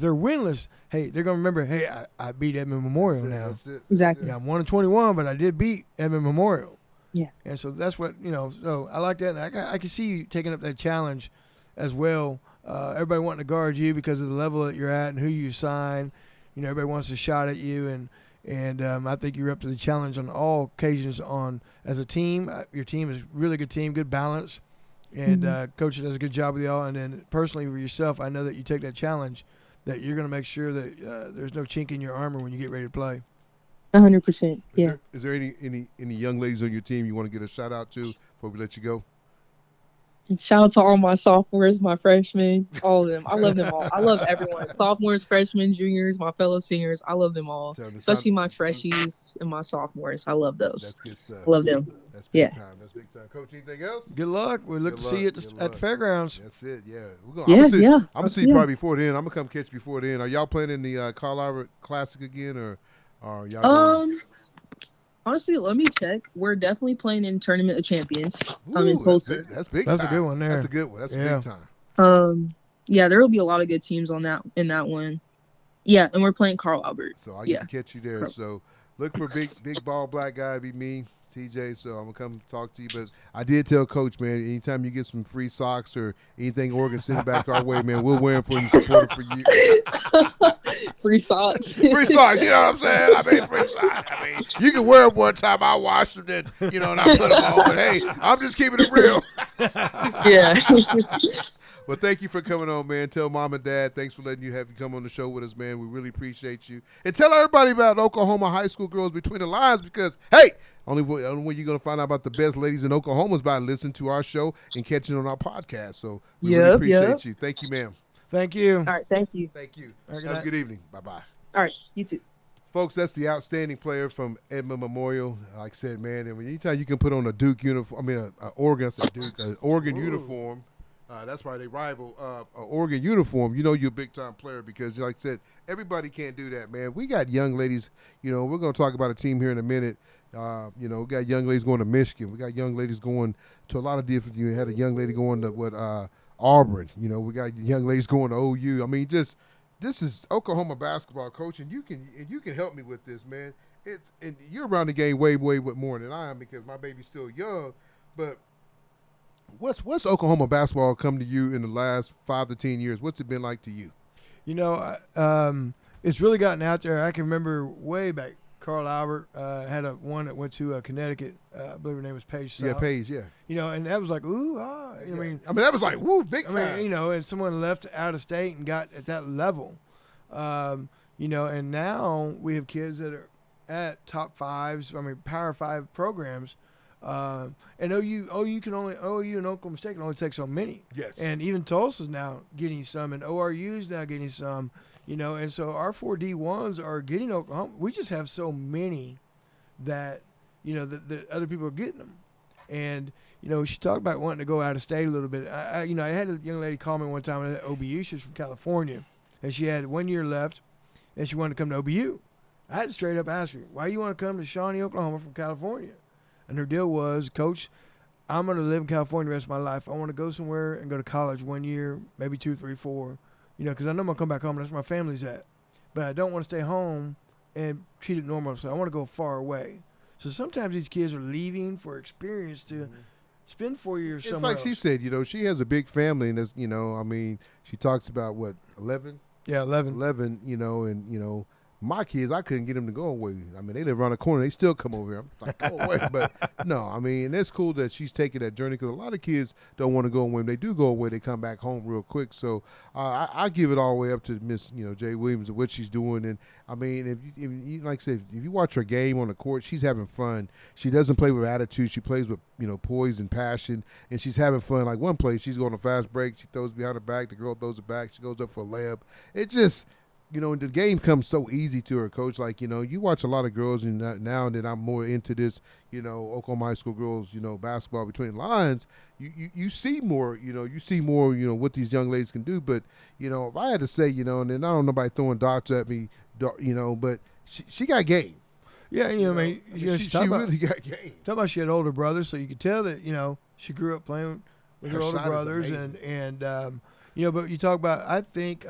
they're winless, hey, they're gonna remember. Hey, I beat Edmond Memorial now. That's it. Exactly. Yeah, I'm 1-21, but I did beat Edmond Memorial. Yeah. And so that's what So I like that. And I can see you taking up that challenge as well. Everybody wanting to guard you because of the level that you're at and who you sign. Everybody wants a shot at you, and I think you're up to the challenge on all occasions. As a team, your team is a really good team, good balance, and coach does a good job with y'all. And then personally for yourself, I know that you take that challenge, that you're going to make sure that there's no chink in your armor when you get ready to play. 100%. Yeah. Is there any young ladies on your team you want to get a shout out to before we let you go? Shout out to all my sophomores, my freshmen, all of them. I love them all. I love everyone. Sophomores, freshmen, juniors, my fellow seniors. I love them all, especially my freshies and my sophomores. I love those. That's good stuff. Love them. That's big time. That's big time. Coach, anything else? Good luck. We look to see you at the fairgrounds. That's it. Yeah. I'm gonna see you probably before then. I'm gonna come catch you before then. Are y'all playing in the Carl Albert Classic again, or are y'all? Honestly, let me check. We're definitely playing in Tournament of Champions. In Tulsa. That's big time. That's a good one there. That's a good one. That's big time. Yeah, there will be a lot of good teams in that one. Yeah, and we're playing Carl Albert. So I get to catch you there. So look for big ball black guy to be me, TJ. So I'm gonna come talk to you. But I did tell Coach, man, anytime you get some free socks or anything Oregon send back our way, man, we'll wear them for you, support it for you. Free socks. Free socks, you know what I'm saying? Free socks. You can wear them one time. I wash them, then, and I put them on. But, hey, I'm just keeping it real. Yeah. Well, thank you for coming on, man. Tell Mom and Dad, thanks for letting you come on the show with us, man. We really appreciate you. And tell everybody about Oklahoma high school girls between the lines because, hey, only way you're going to find out about the best ladies in Oklahoma is by listening to our show and catching on our podcast. So we really appreciate you. Thank you, ma'am. Thank you. All right, thank you. Thank you. Right, have a good evening. Bye-bye. All right, you too. Folks, that's the outstanding player from Edmond Memorial. Like I said, man, and anytime you can put on a Duke uniform, an Oregon uniform, that's why they rival Oregon uniform. You're a big-time player because, like I said, everybody can't do that, man. We got young ladies. We're going to talk about a team here in a minute. We got young ladies going to Michigan. We got young ladies going to a lot of different. You had a young lady going to Auburn. We got young ladies going to OU. This is Oklahoma basketball, coach, and you can help me with this, man. And you're around the game way more than I am because my baby's still young. But what's Oklahoma basketball come to you in the last 5 to 10 years? What's it been like to you? It's really gotten out there. I can remember way back. Carl Albert had one that went to Connecticut. I believe her name was Paige South. Yeah, Paige, yeah. And that was like, ooh, that was like, woo, big time. And someone left out of state and got at that level. And now we have kids that are at top fives, Power 5 programs. And OU and Oklahoma State can only take so many. Yes. And even Tulsa's now getting some, and ORU's now getting some. And so our 4D1s are getting Oklahoma. We just have so many that, that other people are getting them. And, she talked about wanting to go out of state a little bit. I had a young lady call me one time at OBU. She was from California, and she had 1 year left. and she wanted to come to OBU. I had to straight up ask her, why you want to come to Shawnee, Oklahoma from California? And her deal was, Coach, I'm going to live in California the rest of my life. I want to go somewhere and go to college 1 year, maybe 2, 3, 4, because I know I'm going to come back home and that's where my family's at. But I don't want to stay home and treat it normal. So I want to go far away. So sometimes these kids are leaving for experience to spend 4 years somewhere It's like else. she said, she has a big family, and she talks about, 11? Yeah, 11. 11, and, my kids, I couldn't get them to go away. I mean, they live around the corner. They still come over here. I'm like, go away. But, no, I mean, it's cool that she's taking that journey because a lot of kids don't want to go away. When they do go away, they come back home real quick. So I give it all the way up to Miss, Jay Williams and what she's doing. And, I mean, if you like I said, if you watch her game on the court, she's having fun. She doesn't play with attitude. She plays with, poise and passion, and she's having fun. Like one play, she's going on a fast break. She throws behind her back. The girl throws it back. She goes up for a layup. It just – the game comes so easy to her, Coach. Like, you watch a lot of girls, and now that I'm more into this, Oklahoma High School girls, basketball between the lines, you see more, what these young ladies can do. But, if I had to say, and then I don't know nobody throwing darts at me, but she got game. Yeah, she really got game. Talk about she had older brothers, so you could tell that, she grew up playing with her older brothers. And but you talk about, I think,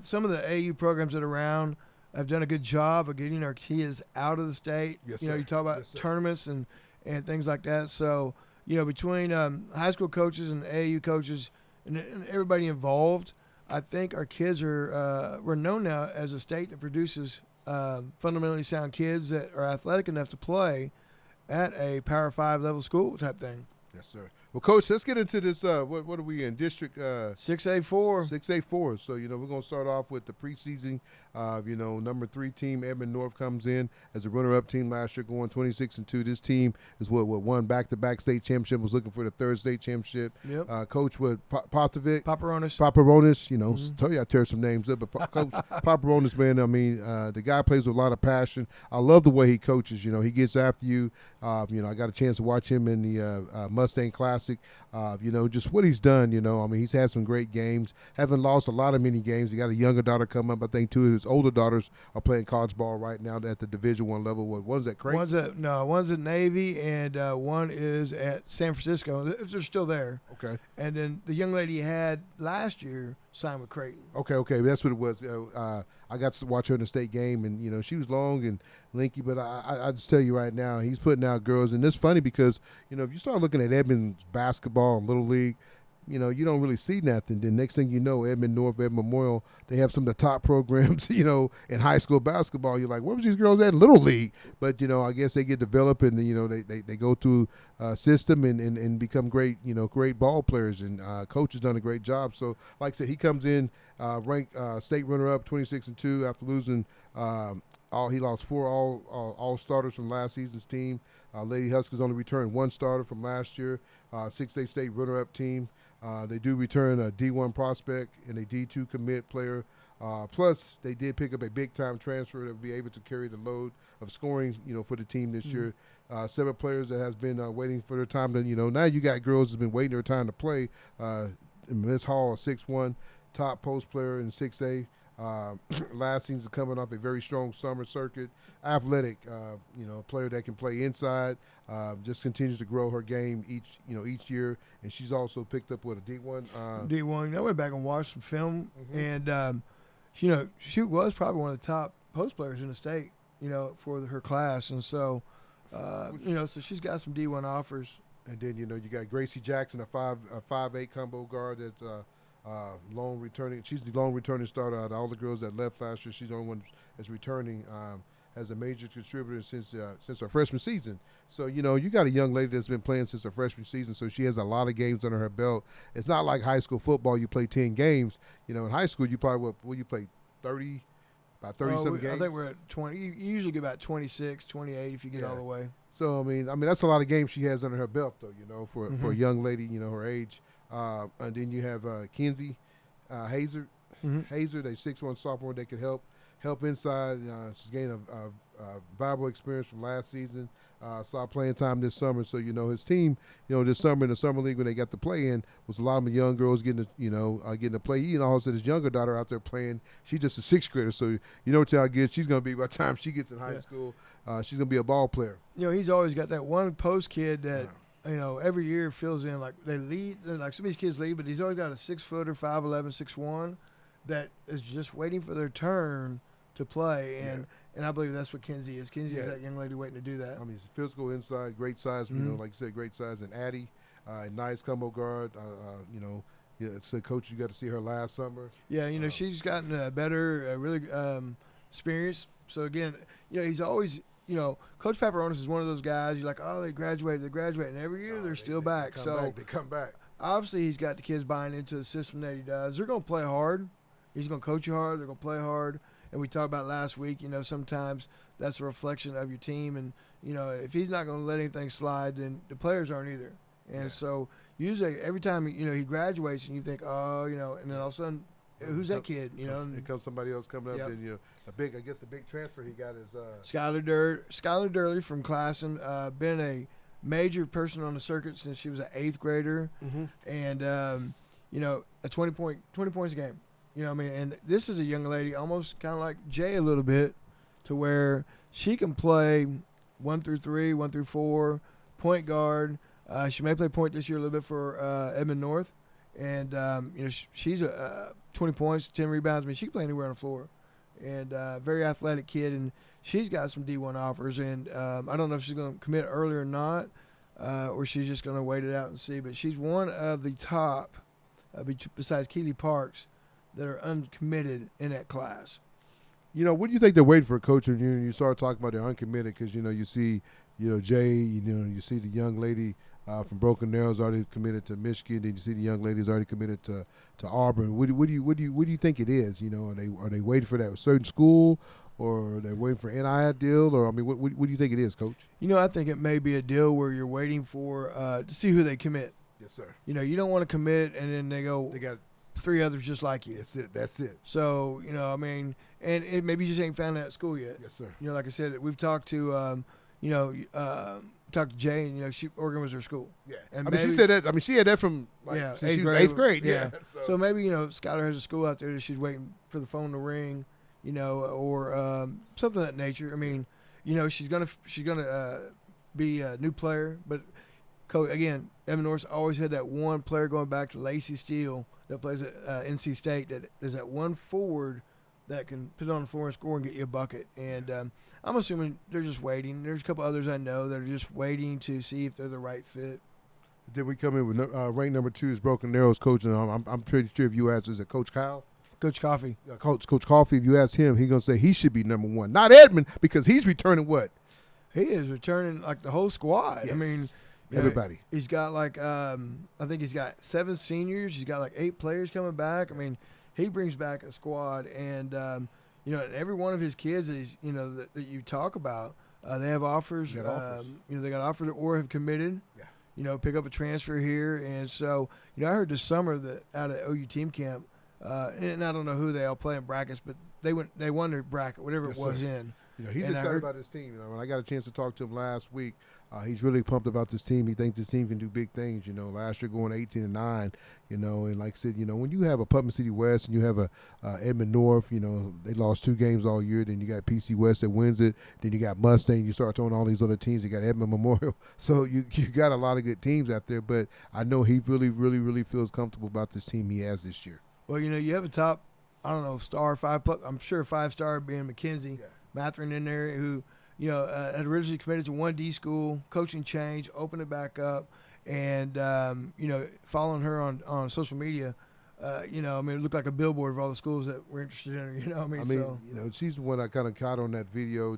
some of the AU programs that are around have done a good job of getting our kids out of the state. Yes, you sir. You talk about Yes, sir. tournaments and things like that. So, between high school coaches and AU coaches and everybody involved, I think our kids are we're known now as a state that produces fundamentally sound kids that are athletic enough to play at a Power 5 level school type thing. Yes, sir. Well, Coach, let's get into this. What are we in? District 6A4. 6A4. So, we're going to start off with the preseason. Number 3 team, Edmond North, comes in as a runner-up team last year, going 26-2. This team is what won back-to-back state championship, was looking for the 3rd state championship. Yep. Coach Paparonis. Mm-hmm. Tell you I tear some names up, but Coach Paparonis, man, I mean, the guy plays with a lot of passion. I love the way he coaches. He gets after you. I got a chance to watch him in the Mustang Classic. Just what he's done, I mean, he's had some great games. Haven't lost a lot of many games. He got a younger daughter coming up. I think 2 of his older daughters are playing college ball right now at the Division I level. One's at Creighton? One's at Navy, and one is at San Francisco, if they're still there. Okay. And then the young lady he had last year signed with Creighton. Okay, that's what it was. I got to watch her in the state game, and she was long and lanky, but I just tell you right now, he's putting out girls, and it's funny because if you start looking at Edmond's basketball and Little League, you don't really see nothing. Then next thing you know, Edmond North, Edmond Memorial, they have some of the top programs, in high school basketball. You're like, where was these girls at in Little League? But, I guess they get developed and, they go through a system and become great, great ball players. And coach has done a great job. So, like I said, he comes in, ranked state runner-up, 26-2 after losing he lost 4 all starters from last season's team. Lady Huskers only returned 1 starter from last year. 6A state runner-up team. They do return a D1 prospect and a D2 commit player. Plus, they did pick up a big-time transfer that will be able to carry the load of scoring, for the team this year. 7 players that has been waiting for their time to, now you got girls that's been waiting their time to play. Miss Hall, 6'1", top post player in 6A. Last season coming off a very strong summer circuit, athletic, player that can play inside, just continues to grow her game each year, and she's also picked up with a D1. D1. I went back and watched some film, and she was probably one of the top post players in the state, for her class, and so, so she's got some D1 offers. And then you got Gracie Jackson, a 5'8" combo guard that's long returning. She's the long returning starter out of all the girls that left last year. She's the only one that's returning as a major contributor since her freshman season. So, you got a young lady that's been playing since her freshman season, so she has a lot of games under her belt. It's not like high school football, you play 10 games. In high school, you probably, you play 30, about 30-some games? I think we're at 20. You usually get about 26, 28 if you get all the way. So, I mean, that's a lot of games she has under her belt, though, for a young lady, her age. And then you have Kenzie Hazer. Hazer, they 6'1" sophomore that could help inside. She's gained valuable experience from last season. Saw playing time this summer, so his team, this summer in the summer league when they got to play in was a lot of them young girls getting to play. He also his younger daughter out there playing. She's just a sixth grader, so what how good she's gonna be by the time she gets in high school. She's gonna be a ball player. He's always got that one post kid that every year fills in, like they lead, like some of these kids lead, but he's always got a 6-footer, 5'11", 6'1", that is just waiting for their turn to play, and I believe that's what Kenzie is. Kenzie is that young lady waiting to do that. I mean, he's physical inside, great size. Like you said, great size. And Addie, nice combo guard. So coach, you got to see her last summer. Yeah, she's gotten a better, really experience. So again, he's always, Coach Paparonis is one of those guys. You're like, oh, they graduated, and every year they're still back. They come back. Obviously, he's got the kids buying into the system that he does. They're going to play hard. He's going to coach you hard. They're going to play hard. And we talked about last week, sometimes that's a reflection of your team. And, if he's not going to let anything slide, then the players aren't either. And so usually every time, he graduates and you think, oh, and then all of a sudden, who's that kid? It comes somebody else coming up. Then, the big transfer he got is Skylar Durley from Classen, been a major person on the circuit since she was an 8th grader. And, a 20 points a game. And this is a young lady, almost kind of like Jay a little bit, to where she can play 1 through 3, 1 through 4, point guard. She may play point this year a little bit for Edmond North. And, she's 20 points, 10 rebounds. I mean, she can play anywhere on the floor. And very athletic kid. And she's got some D1 offers. And I don't know if she's going to commit early or not, or she's just going to wait it out and see. But she's one of the top, besides Keely Parks, that are uncommitted in that class. What do you think they're waiting for, Coach? When you start talking about they're uncommitted, because you see, Jay, you see the young lady from Broken Arrow's already committed to Michigan. Then you see the young lady's already committed to Auburn. What do you think it is? Are they waiting for that certain school, or are they waiting for NIL deal, or what do you think it is, Coach? I think it may be a deal where you're waiting for to see who they commit. Yes, sir. You don't want to commit and then they got 3 others just like you. That's it. So, and maybe you just ain't found that at school yet. Yes, sir. Like I said, we've talked to, talked to Jay, and, Oregon was her school. Yeah. And she said that. She had that from, since she was 8th grade. Yeah. So maybe, Skylar has a school out there that she's waiting for the phone to ring, or something of that nature. I mean, she's gonna be a new player, but again, Edmond North's always had that one player going back to Lacey Steele that plays at NC State, that is that one forward that can put it on the floor and score and get you a bucket. And I'm assuming they're just waiting. There's a couple others I know that are just waiting to see if they're the right fit. Did we come in with rank number 2 is Broken Arrow's coach, and I'm pretty sure if you ask, is it Coach Kyle? Coach Coffey. Coach Coffey, if you ask him, he's going to say he should be number 1. Not Edmond, because he's returning what? He is returning like the whole squad. Yes. I mean, everybody. He's got like I think he's got 7 seniors. He's got like 8 players coming back. I mean, he brings back a squad, and every one of his kids that he's that you talk about, they have offers. They got offers or have committed. Yeah. Pick up a transfer here, and so I heard this summer that out of OU team camp, and I don't know who they all play in brackets, but they won their bracket, whatever it was in. He's excited about his team. When I got a chance to talk to him last week, he's really pumped about this team. He thinks this team can do big things. Last year going 18-9. And like I said, when you have a Putnam City West and you have a Edmond North, they lost 2 games all year. Then you got PC West that wins it. Then you got Mustang. You start throwing all these other teams. You got Edmond Memorial. So you got a lot of good teams out there. But I know he really, really, really feels comfortable about this team he has this year. Well, you have a top, I don't know, star 5. I'm sure 5-star being McKenzie. Yeah. Matherin in there, who had originally committed to 1D school, coaching change, opened it back up, and following her on social media, it looked like a billboard of all the schools that were interested in her. She's the one I kind of caught on that video.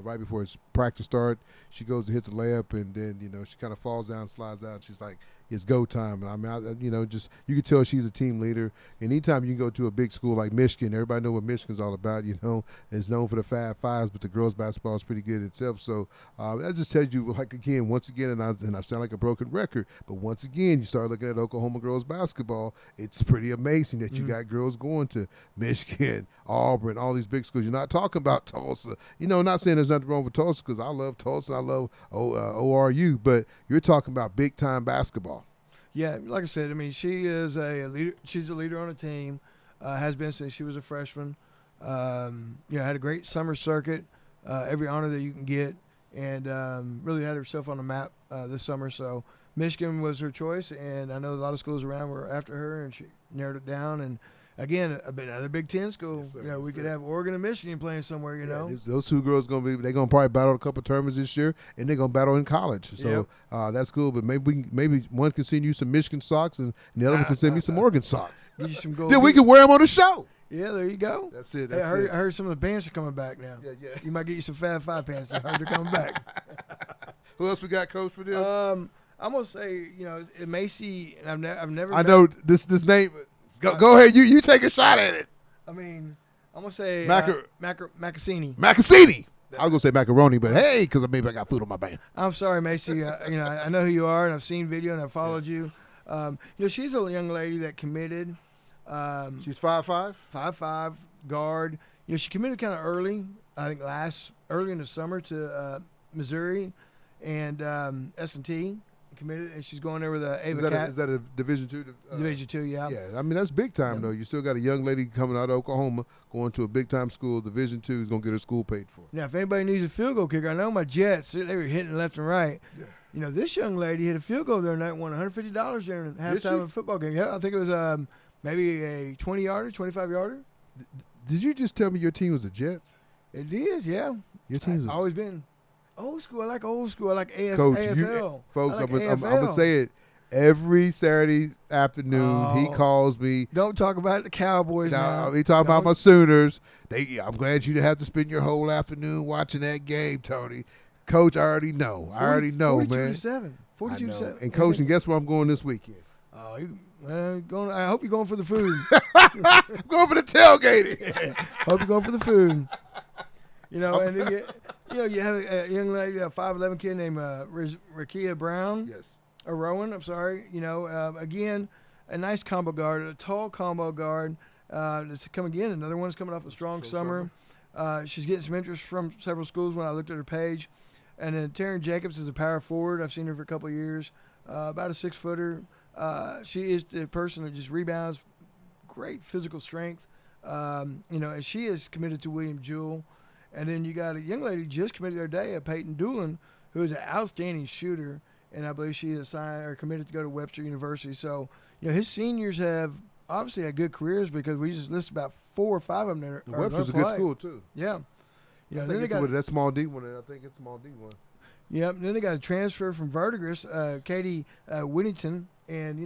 Right before his practice start, she goes to hit the layup, and then she kind of falls down, slides out. She's like, it's go time. I mean, just you can tell she's a team leader. Anytime you can go to a big school like Michigan, everybody know what Michigan's all about. It's known for the Fab Fives, but the girls basketball is pretty good itself. So that just tells you, like again, once again, and I sound like a broken record, but once again, you start looking at Oklahoma girls basketball. It's pretty amazing that you got girls going to Michigan, Auburn, all these big schools. You're not talking about Tulsa. Not saying there's nothing wrong with Tulsa because I love Tulsa and I love ORU, but you're talking about big time basketball. Yeah, like I said, I mean, she is a leader. She's a leader on the team. Has been since she was a freshman. Had a great summer circuit, every honor that you can get, and really had herself on the map this summer. So Michigan was her choice, and I know a lot of schools around were after her, and she narrowed it down. And again, another Big Ten school. Yes, we could have Oregon and Michigan playing somewhere. Those two girls they're gonna probably battle a couple of tournaments this year, and they're gonna battle in college. So that's cool. But maybe one can send you some Michigan socks, and the other one can send me some Oregon socks. Get you some gold. Then we can wear them on the show. Yeah, there you go. That's it. I heard some of the pants are coming back now. Yeah. You might get you some Fab Five pants. I heard they're coming back. Who else we got, Coach, for this? I'm gonna say, Macy. I've never. I know this name. Go ahead. You take a shot at it. I mean, I'm gonna say Macassini. Macassini. I was gonna say macaroni, but hey, because maybe I got food on my band. I'm sorry, Macy. I know who you are, and I've seen video, and I've followed you. She's a young lady that committed. She's 5'5"? 5'5", guard. She committed kind of early. I think early in the summer to Missouri and S&T. Committed, and she's going there with Ava Cat. Is that a Division II? Division II, yeah. Yeah, I mean, that's big time, though. You still got a young lady coming out of Oklahoma going to a big-time school. Division II is going to get her school paid for. Now, if anybody needs a field goal kicker, I know my Jets, they were hitting left and right. Yeah. This young lady hit a field goal the other night, won $150 during halftime of a football game. Yeah, I think it was maybe a 20-yarder, 25-yarder. Did you just tell me your team was the Jets? It is, yeah. Your team's always been. Old school. I like old school. I like Coach, AFL. Folks, like I'm going to say it. Every Saturday afternoon, he calls me. Don't talk about the Cowboys now. He talking about my Sooners. I'm glad you didn't have to spend your whole afternoon watching that game, Tony. Coach, I already know. I already know, 42-7. 42-7. And, Coach, and guess where I'm going this weekend? Oh, I hope you're going for the food. I'm going for the tailgating. Hope you're going for the food. And then you have a young lady, a 5'11" kid named Rakia Brown. Yes. Or Rowan, I'm sorry. Again, a nice combo guard, a tall combo guard. That's coming again. Another one's coming off a strong summer. She's getting some interest from several schools when I looked at her page. And then Taryn Jacobs is a power forward. I've seen her for a couple of years. About a 6-footer. She is the person that just rebounds. Great physical strength. And she is committed to William Jewell. And then you got a young lady just committed the other day, Peyton Doolin, who is an outstanding shooter, and I believe she is committed to go to Webster University. So, his seniors have obviously had good careers because we just listed about 4 or 5 of them. Webster's a good school too. Yeah. I think it's that small D one. I think it's small D one. Yep. And then they got a transfer from Verdigris, Katie Whittington, and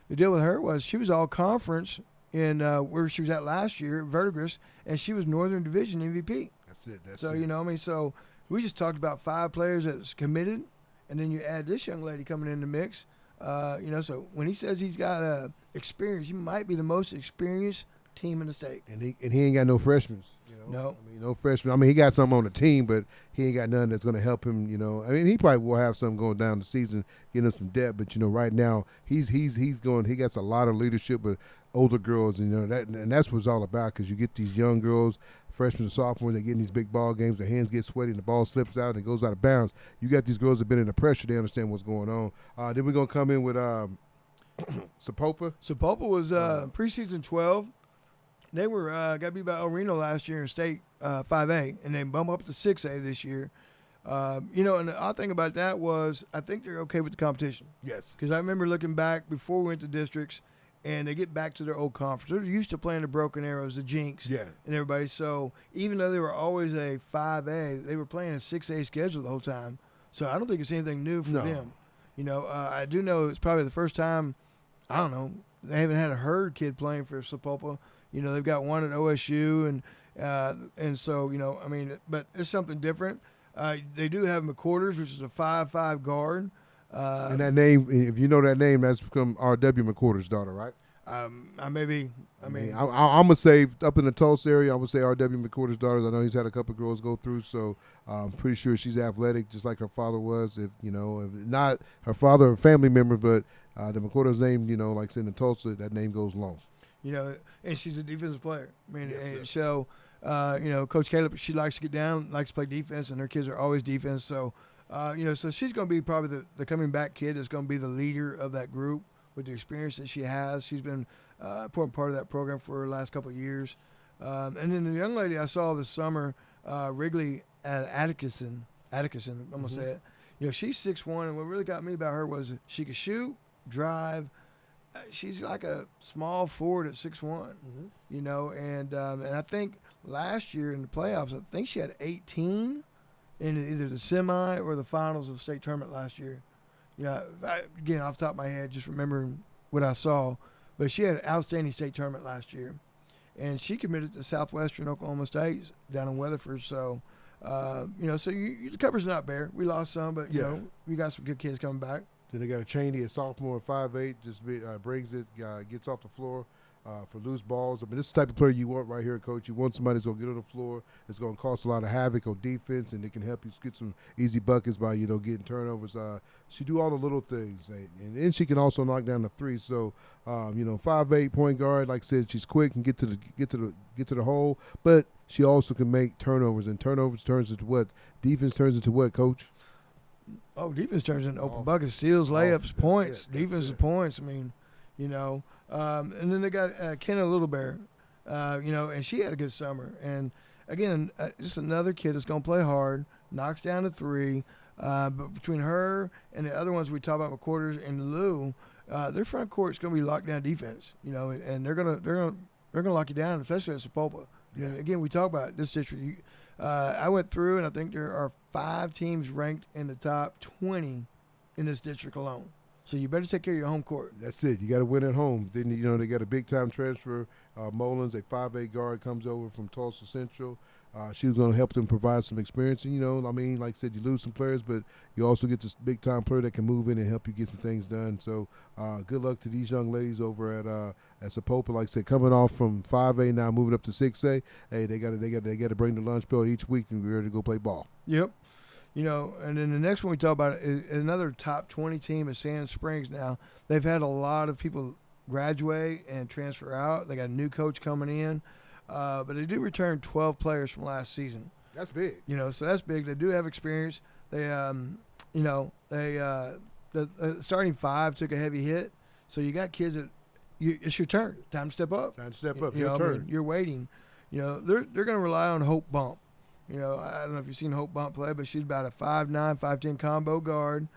the deal with her was she was all conference in where she was at last year, Verdigris, and she was Northern Division MVP. That's it. So we just talked about 5 players that's committed, and then you add this young lady coming in the mix. So when he says he's got experience, he might be the most experienced team in the state. And he ain't got no freshmen. No. No freshmen. I mean, he got some on the team, but he ain't got none that's going to help him. I mean, he probably will have some going down the season, getting him some depth. But right now he's going. He gets a lot of leadership with older girls, and that's what it's all about. Because you get these young girls, freshmen and sophomores, they get in these big ball games. Their hands get sweaty, and the ball slips out and it goes out of bounds. You got these girls that have been in the pressure. They understand what's going on. Then we're gonna come in with Sapopa. Sapopa was preseason 12. They were got beat by El Reno last year in state 5A, and they bump up to 6A this year. And the odd thing about that was I think they're okay with the competition. Yes. Because I remember looking back before we went to districts, and they get back to their old conference. They're used to playing the Broken Arrows, the Jinx, and everybody. So even though they were always a 5A, they were playing a 6A schedule the whole time. So I don't think it's anything new for them. I do know it's probably the first time, I don't know, they haven't had a herd kid playing for Sapopa. They've got one at OSU, and so, but it's something different. They do have McQuarters, which is a 5'5" guard. And that name, if you know that name, that's from R.W. McCorder's daughter, right? I mean, I'm gonna say up in the Tulsa area, I would say R.W. McCorder's daughter. I know he's had a couple of girls go through, so I'm pretty sure she's athletic, just like her father was. If not her father or family member, but the McCorder's name, like in the Tulsa, that name goes long. And she's a defensive player. I mean, Yes, and so Coach Caleb, she likes to get down, likes to play defense, and her kids are always defense. So, so she's going to be probably the coming back kid that's going to be the leader of that group with the experience that she has. She's been an important part of that program for the last couple of years. And then the young lady I saw this summer, Wrigley at Atkinson, I'm going to say it. She's 6'1", and what really got me about her was she could shoot, drive. She's like a small forward at 6'1", and I think last year in the playoffs, I think she had 18 in either the semi or the finals of the state tournament last year. Again, off the top of my head, just remembering what I saw, but she had an outstanding state tournament last year, and she committed to Southwestern Oklahoma State down in Weatherford. So, so the cover's not bare. We lost some, but we got some good kids coming back. Then they got a Cheney, a sophomore at 5'8", just brings it, gets off the floor for loose balls. I mean, this is the type of player you want right here, Coach. You want somebody that's going to get on the floor, that's going to cause a lot of havoc on defense, and they can help you get some easy buckets by, getting turnovers. She do all the little things, and then she can also knock down the three. So, 5'8" point guard, like I said, she's quick and get to the hole, but she also can make turnovers, and turnovers turns into what? Defense turns into what, Coach? Oh, defense turns into open buckets, steals, layups, points, defensive points. I mean, and then they got Kenna Littlebear, and she had a good summer. And again, just another kid that's going to play hard, knocks down the three. But between her and the other ones we talk about, McQuarters and Lou, their front court's going to be locked down defense. And they're gonna lock you down, especially at Sapulpa. Yeah. Again, we talk about this district. I went through, and I think there are 5 teams ranked in the top 20 in this district alone. So you better take care of your home court. That's it. You got to win at home. Then, they got a big-time transfer. Mullins, a 5'8" guard, comes over from Tulsa Central. She was going to help them provide some experience. And, like I said, you lose some players, but you also get this big-time player that can move in and help you get some things done. So good luck to these young ladies over at Sapulpa. Like I said, coming off from 5A now moving up to 6A. Hey, they got to bring the lunch bill each week and be ready to go play ball. Yep. And then the next one we talk about is another top 20 team is Sand Springs now. They've had a lot of people graduate and transfer out. They got a new coach coming in. But they do return 12 players from last season. That's big. So that's big. They do have experience. They, the starting 5 took a heavy hit. So you got kids that it's your turn. Time to step up. Your turn. You're waiting. They're going to rely on Hope Bump. I don't know if you've seen Hope Bump play, but she's about a 5'9", 5'10" combo guard.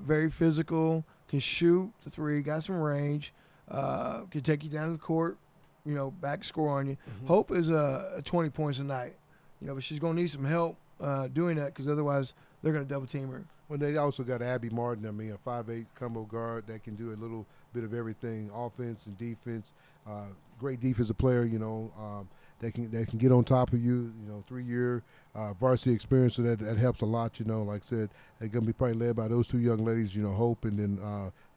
Very physical, can shoot the three, got some range, can take you down to the court, back score on you. Mm-hmm. Hope is 20 points a night, but she's going to need some help doing that because otherwise they're going to double team her. Well, they also got Abby Martin, a 5'8" combo guard that can do a little bit of everything, offense and defense. Great defensive player, that can get on top of you, 3-year varsity experience, so that helps a lot, Like I said, they're going to be probably led by those 2 young ladies, Hope and then,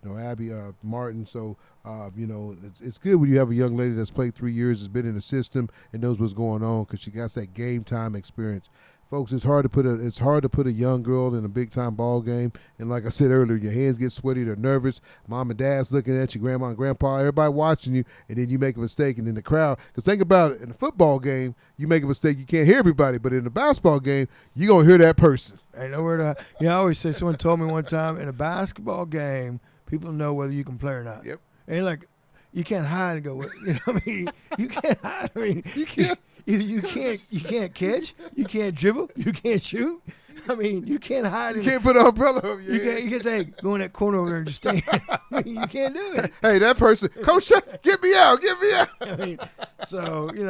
Abby Martin. So, it's good when you have a young lady that's played 3 years, has been in the system, and knows what's going on because she got that game time experience. Folks, it's hard to put a young girl in a big time ball game, and like I said earlier, your hands get sweaty, they're nervous. Mom and dad's looking at you, grandma and grandpa, everybody watching you, and then you make a mistake, and then the crowd. Because think about it, in a football game, you make a mistake, you can't hear everybody, but in a basketball game, you gonna hear that person. Ain't nowhere to. I always say someone told me one time in a basketball game, people know whether you can play or not. Yep. Ain't like you can't hide and go. You can't hide. You can't. Either you can't catch, you can't dribble, you can't shoot. You can't hide. You can't put an umbrella over your head. You can't say, go in that corner over there and just stand. You can't do it. Hey, that person, Coach, get me out. So, you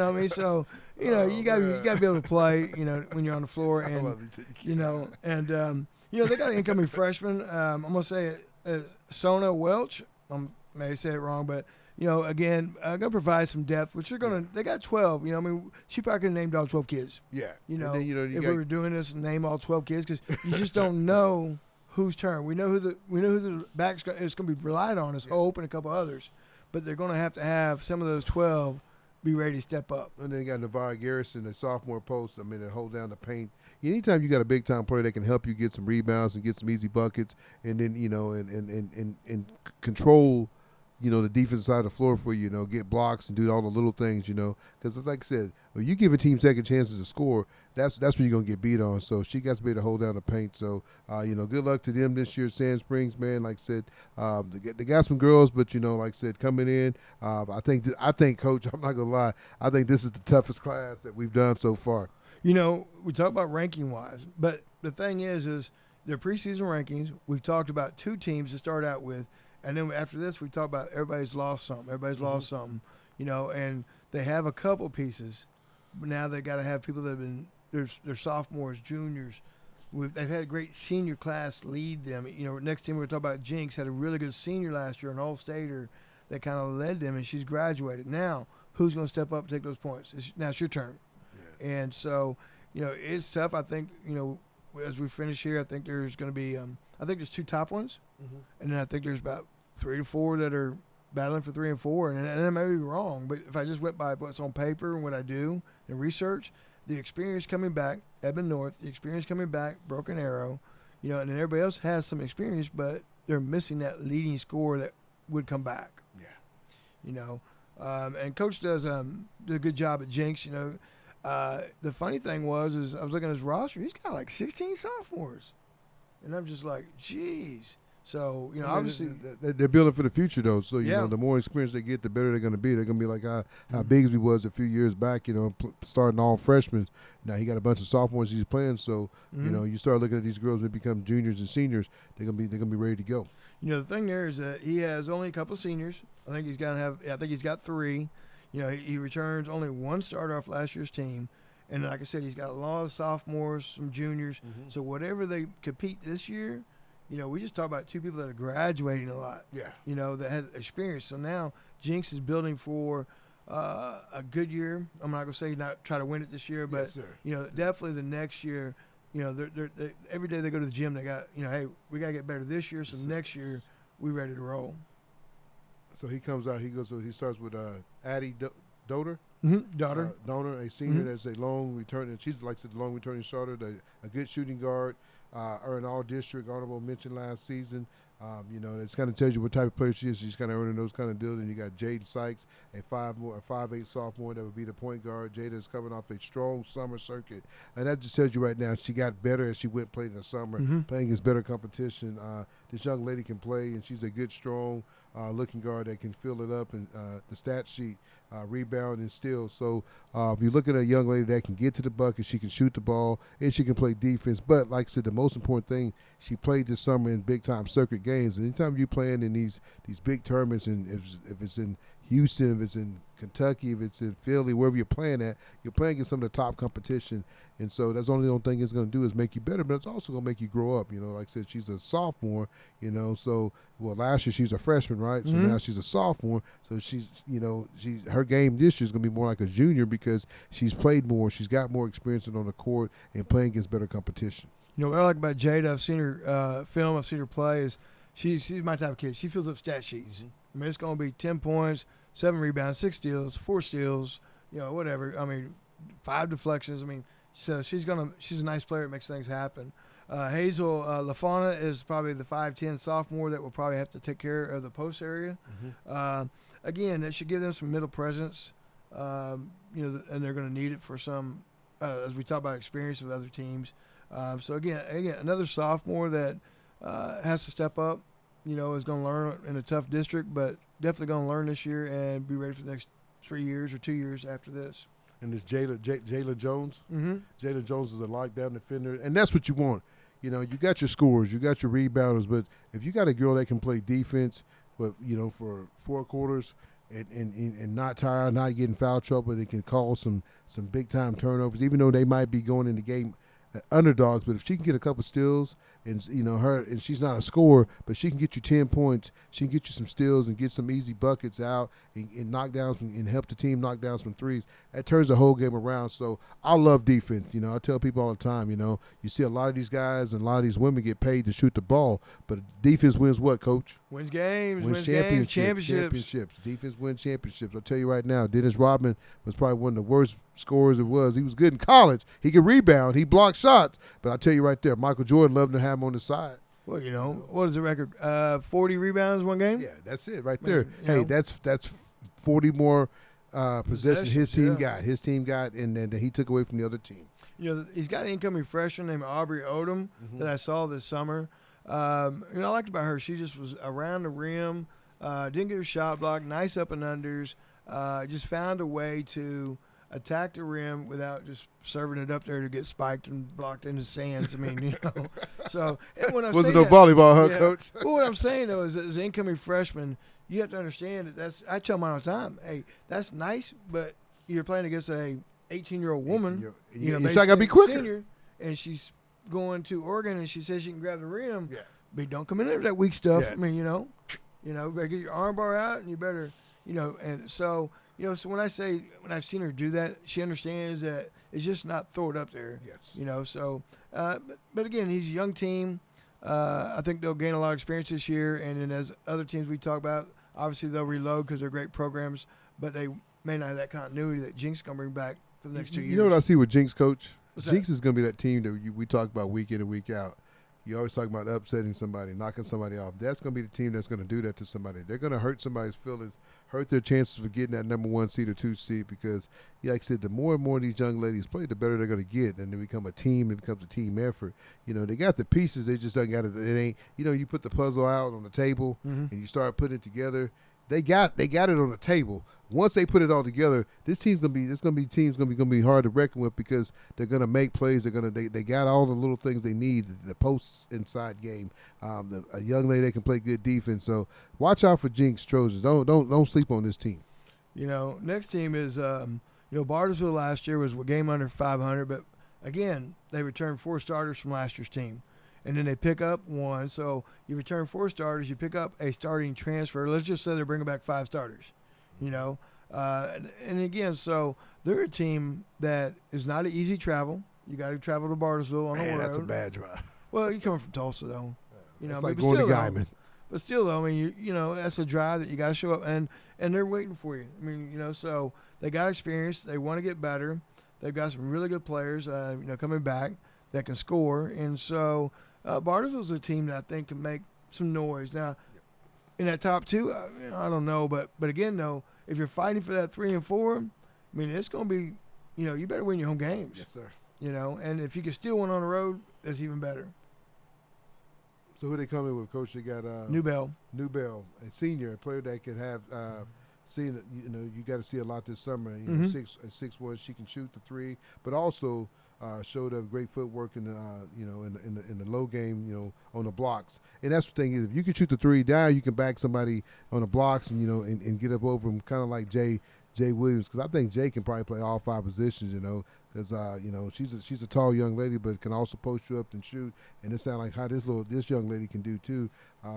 gotta be able to play, when you're on the floor, and they got an incoming freshman. I'm gonna say Sona Welch. I may say it wrong, but. Again, going to provide some depth, which they got 12. She probably could have named all 12 kids. Yeah. If we were doing this and name all 12 kids, because you just don't know whose turn. We know who the back is going to be relied on is Hope and a couple others, but they're going to have some of those 12 be ready to step up. And then you got Navarre Garrison, the sophomore post. I mean, they hold down the paint. Anytime you got a big time player that can help you get some rebounds and get some easy buckets, and then and control, the defensive side of the floor for you, get blocks and do all the little things, because like I said, when you give a team second chances to score, that's when you're gonna get beat on. So she got to be able to hold down the paint. So good luck to them this year, Sand Springs, man. Like I said, they got some girls, but like I said, coming in, I think, Coach, I'm not gonna lie, I think this is the toughest class that we've done so far. We talk about ranking wise, but the thing is their preseason rankings. We've talked about 2 teams to start out with. And then after this, we talk about everybody's lost something. Everybody's lost something, and they have a couple pieces. But now they got to have people that have been they're sophomores, juniors. They've had a great senior class lead them. Next team we're going to talk about, Jinx had a really good senior last year, an all-stater that kind of led them, and she's graduated. Now, who's going to step up and take those points? Now it's your turn. Yeah. And so, it's tough. I think, as we finish here, I think there's going to be I think there's 2 top ones, and then I think there's about 3 to 4 that are battling for 3 and 4, and I may be wrong, but if I just went by what's on paper and what I do and research, the experience coming back, Edmond North, the experience coming back, Broken Arrow, and then everybody else has some experience, but they're missing that leading scorer that would come back. Yeah. And Coach does a good job at Jinx. The funny thing is I was looking at his roster, he's got like 16 sophomores, and I'm just like, geez. So, obviously they're building for the future, though. So, the more experience they get, the better they're going to be. They're going to be like how Bigsby was a few years back, starting all freshmen. Now he got a bunch of sophomores he's playing. So, you start looking at these girls when they become juniors and seniors, they're going to be ready to go. The thing there is that he has only a couple of seniors. I think he's got 3. He returns only 1 starter off last year's team. And like I said, he's got a lot of sophomores, some juniors. So whatever they compete this year, we just talked about 2 people that are graduating a lot. Yeah. That had experience. So now Jinx is building for a good year. I'm not going to say not try to win it this year, but, definitely the next year, they're every day they go to the gym, they got, hey, we got to get better this year. So next year we ready to roll. So he comes out, he starts with Addie Doter. Daughter. Donor, a senior that's a long returning. She's like the long returning starter, a good shooting guard, earned all district honorable mention last season. It's kind of tells you what type of player she is. She's kind of earning those kind of deals. And you got Jade Sykes, a 5'8" sophomore that would be the point guard. Jada is coming off a strong summer circuit, and that just tells you right now she got better as she went playing in the summer, playing against better competition. This young lady can play, and she's a good, strong looking guard that can fill it up. And the stat sheet, rebound and steal. So if you look at a young lady that can get to the bucket, she can shoot the ball, and she can play defense. But like I said, the most important thing, she played this summer in big-time circuit games. Anytime you're playing in these big tournaments, and if it's in Houston, if it's in Kentucky, if it's in Philly, wherever you're playing at, you're playing against some of the top competition. And so that's the only thing it's going to do is make you better, but it's also going to make you grow up. Like I said, she's a sophomore, last year she was a freshman, right? So now she's a sophomore. So she's, her game this year is going to be more like a junior because she's played more. She's got more experience on the court and playing against better competition. What I like about Jada, I've seen her film, I've seen her play, is she's my type of kid. She fills up stat sheets. I mean, it's going to be 10 points, 7 rebounds, 6 steals, 4 steals, whatever. I mean, 5 deflections. I mean, so she's a nice player. It makes things happen. Hazel LaFauna is probably the 5'10" sophomore that will probably have to take care of the post area. Again, that should give them some middle presence, and they're going to need it for some, as we talk about experience with other teams. So again, another sophomore that has to step up. Is going to learn in a tough district, but definitely going to learn this year and be ready for the next 3 years or 2 years after this. And this Jayla Jones. Jayla Jones is a lockdown defender, and that's what you want. You got your scorers, you got your rebounders, but if you got a girl that can play defense, but for 4 quarters and not tired, not getting foul trouble, they can cause some big time turnovers, even though they might be going in the game underdogs, but if she can get a couple steals and she's not a scorer, but she can get you 10 points, she can get you some steals and get some easy buckets out and knock downs and help the team knock down some threes. That turns the whole game around. So I love defense. I tell people all the time, you see a lot of these guys and a lot of these women get paid to shoot the ball, but defense wins what, Coach? Wins games, wins championships. Defense wins championships. I'll tell you right now, Dennis Rodman was probably one of the worst scorers it was. He was good in college. He could rebound. He blocked shots. But I'll tell you right there, Michael Jordan loved to have him on the side. Well, what is the record? 40 rebounds one game? Yeah, that's it right there. That's 40 more possessions his team got. His team got, and then he took away from the other team. He's got an incoming freshman named Aubrey Odom that I saw this summer. I liked about her. She just was around the rim, didn't get her shot blocked, nice up and unders, just found a way to attack the rim without just serving it up there to get spiked and blocked in the sands. I mean, So when I'm wasn't no volleyball, Coach? Well, what I'm saying though is, as an incoming freshman, you have to understand that I tell them all the time, hey, that's nice, but you're playing against a 18-year-old woman. Your shot got to be quicker. Senior, and she's going to Oregon, and she says she can grab the rim. Yeah. But don't come in there with that weak stuff. Yeah. I mean, you better get your arm bar out, and you better, and so. So when I've seen her do that, she understands that it's just not throw it up there. Yes. But again, he's a young team. I think they'll gain a lot of experience this year. And then as other teams we talk about, obviously they'll reload because they're great programs, but they may not have that continuity that Jinx is going to bring back for the next 2 years. You know what I see with Jinx, Coach? Jinx that? is going to be that team that we talk about week in and week out. You always talk about upsetting somebody, knocking somebody off. That's going to be the team that's going to do that to somebody. They're going to hurt somebody's feelings, hurt their chances of getting that number 1 seed or 2 seed because, like I said, the more and more these young ladies play, the better they're going to get, and they become a team. It becomes a team effort. They got the pieces. They just don't got it. It ain't. You put the puzzle out on the table and you start putting it together. They got it on the table. Once they put it all together, this team's gonna be hard to reckon with because they're gonna make plays. They got all the little things they need. The post inside game, a young lady that can play good defense. So watch out for Jinx Trojans. Don't sleep on this team. Next team is Bartlesville last year was a game under 500, but again they returned 4 starters from last year's team. And then they pick up 1. So you return 4 starters, you pick up a starting transfer. Let's just say they're bringing back 5 starters, And again, so they're a team that is not an easy travel. You got to travel to Bartlesville on the road. That's a bad drive. Well, you're coming from Tulsa, though. It's like going to Guyman. But still, though, I mean, that's a drive that you got to show up, and they're waiting for you. I mean, so they got experience. They want to get better. They've got some really good players, coming back that can score. And so Bartlesville's a team that I think can make some noise. Now, in that top 2, I don't know. But again, though, if you're fighting for that 3 and 4, I mean, it's going to be, you better win your home games. Yes, sir. And if you can steal one on the road, that's even better. So who they coming with, Coach? They got Newbell, a senior, a player that can have seen. You got to see a lot this summer. 6'1", she can shoot the 3, but also showed up great footwork in the in the low game, on the blocks. And that's the thing is, if you can shoot the 3 down, you can back somebody on the blocks and and get up over them, kind of like Jay Williams, because I think Jay can probably play all 5 positions, because she's a tall young lady, but can also post you up and shoot, and it sounds like how this young lady can do too.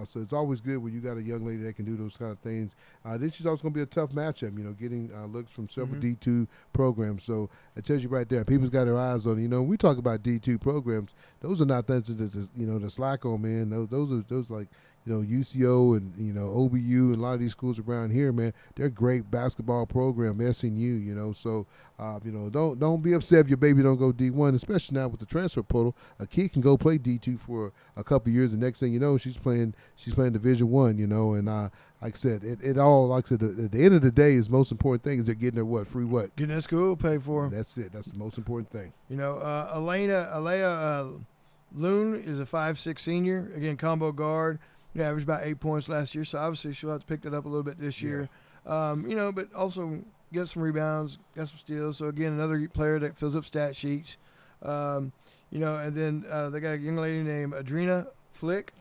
So it's always good when you got a young lady that can do those kind of things. Then she's also going to be a tough matchup, getting looks from several D2 programs. So it tells you right there, people's got their eyes on. We talk about D2 programs; those are not things to slack on, man. Those like. UCO and, OBU and a lot of these schools around here, man, they're great basketball program, SNU, so, don't be upset if your baby don't go D1, especially now with the transfer portal. A kid can go play D2 for a couple of years, and next thing you know, she's playing Division I, and like I said, at the end of the day, is most important thing is they're getting their free what? Getting their school paid for. That's it. That's the most important thing. Alea Loon is a 5'6" senior, again, combo guard. Averaged about 8 points last year, so obviously she'll have to pick that up a little bit this year. But also get some rebounds, got some steals. So again, another player that fills up stat sheets. And then they got a young lady named Adrina Flick,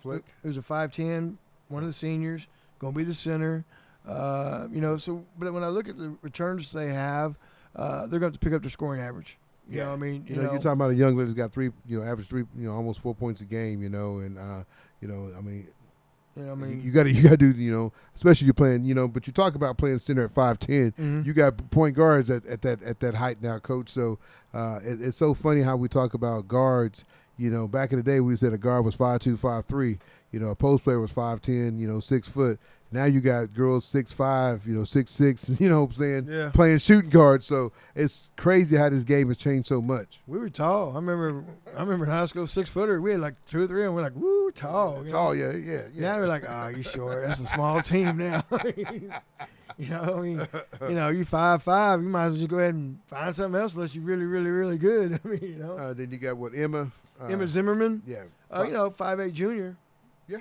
who's a 5'10", one of the seniors, going to be the center. So but when I look at the returns they have, they're going to have to pick up their scoring average. You know what I mean? You know, you're talking about a young lady that's got average 3, almost 4 points a game, and I mean, you got to do, especially you're playing, but you talk about playing center at 5'10", you got point guards at that height now, coach. So it's so funny how we talk about guards. Back in the day we said a guard was 5'2", 5'3", a post player was 5'10", 6 foot. Now you got girls 6'5", 6'6", you know what I'm saying, playing shooting guards. So it's crazy how this game has changed so much. We were tall. I remember in high school, 6-footer. We had like 2 or 3, and we're like, woo, tall. Tall, yeah. Now we're like, you short. That's a small team now. You 5'5", you might as well just go ahead and find something else unless you're really, really, really good. I mean, Then you got Emma. Emma Zimmerman. Yeah. 5'8" junior. Yeah.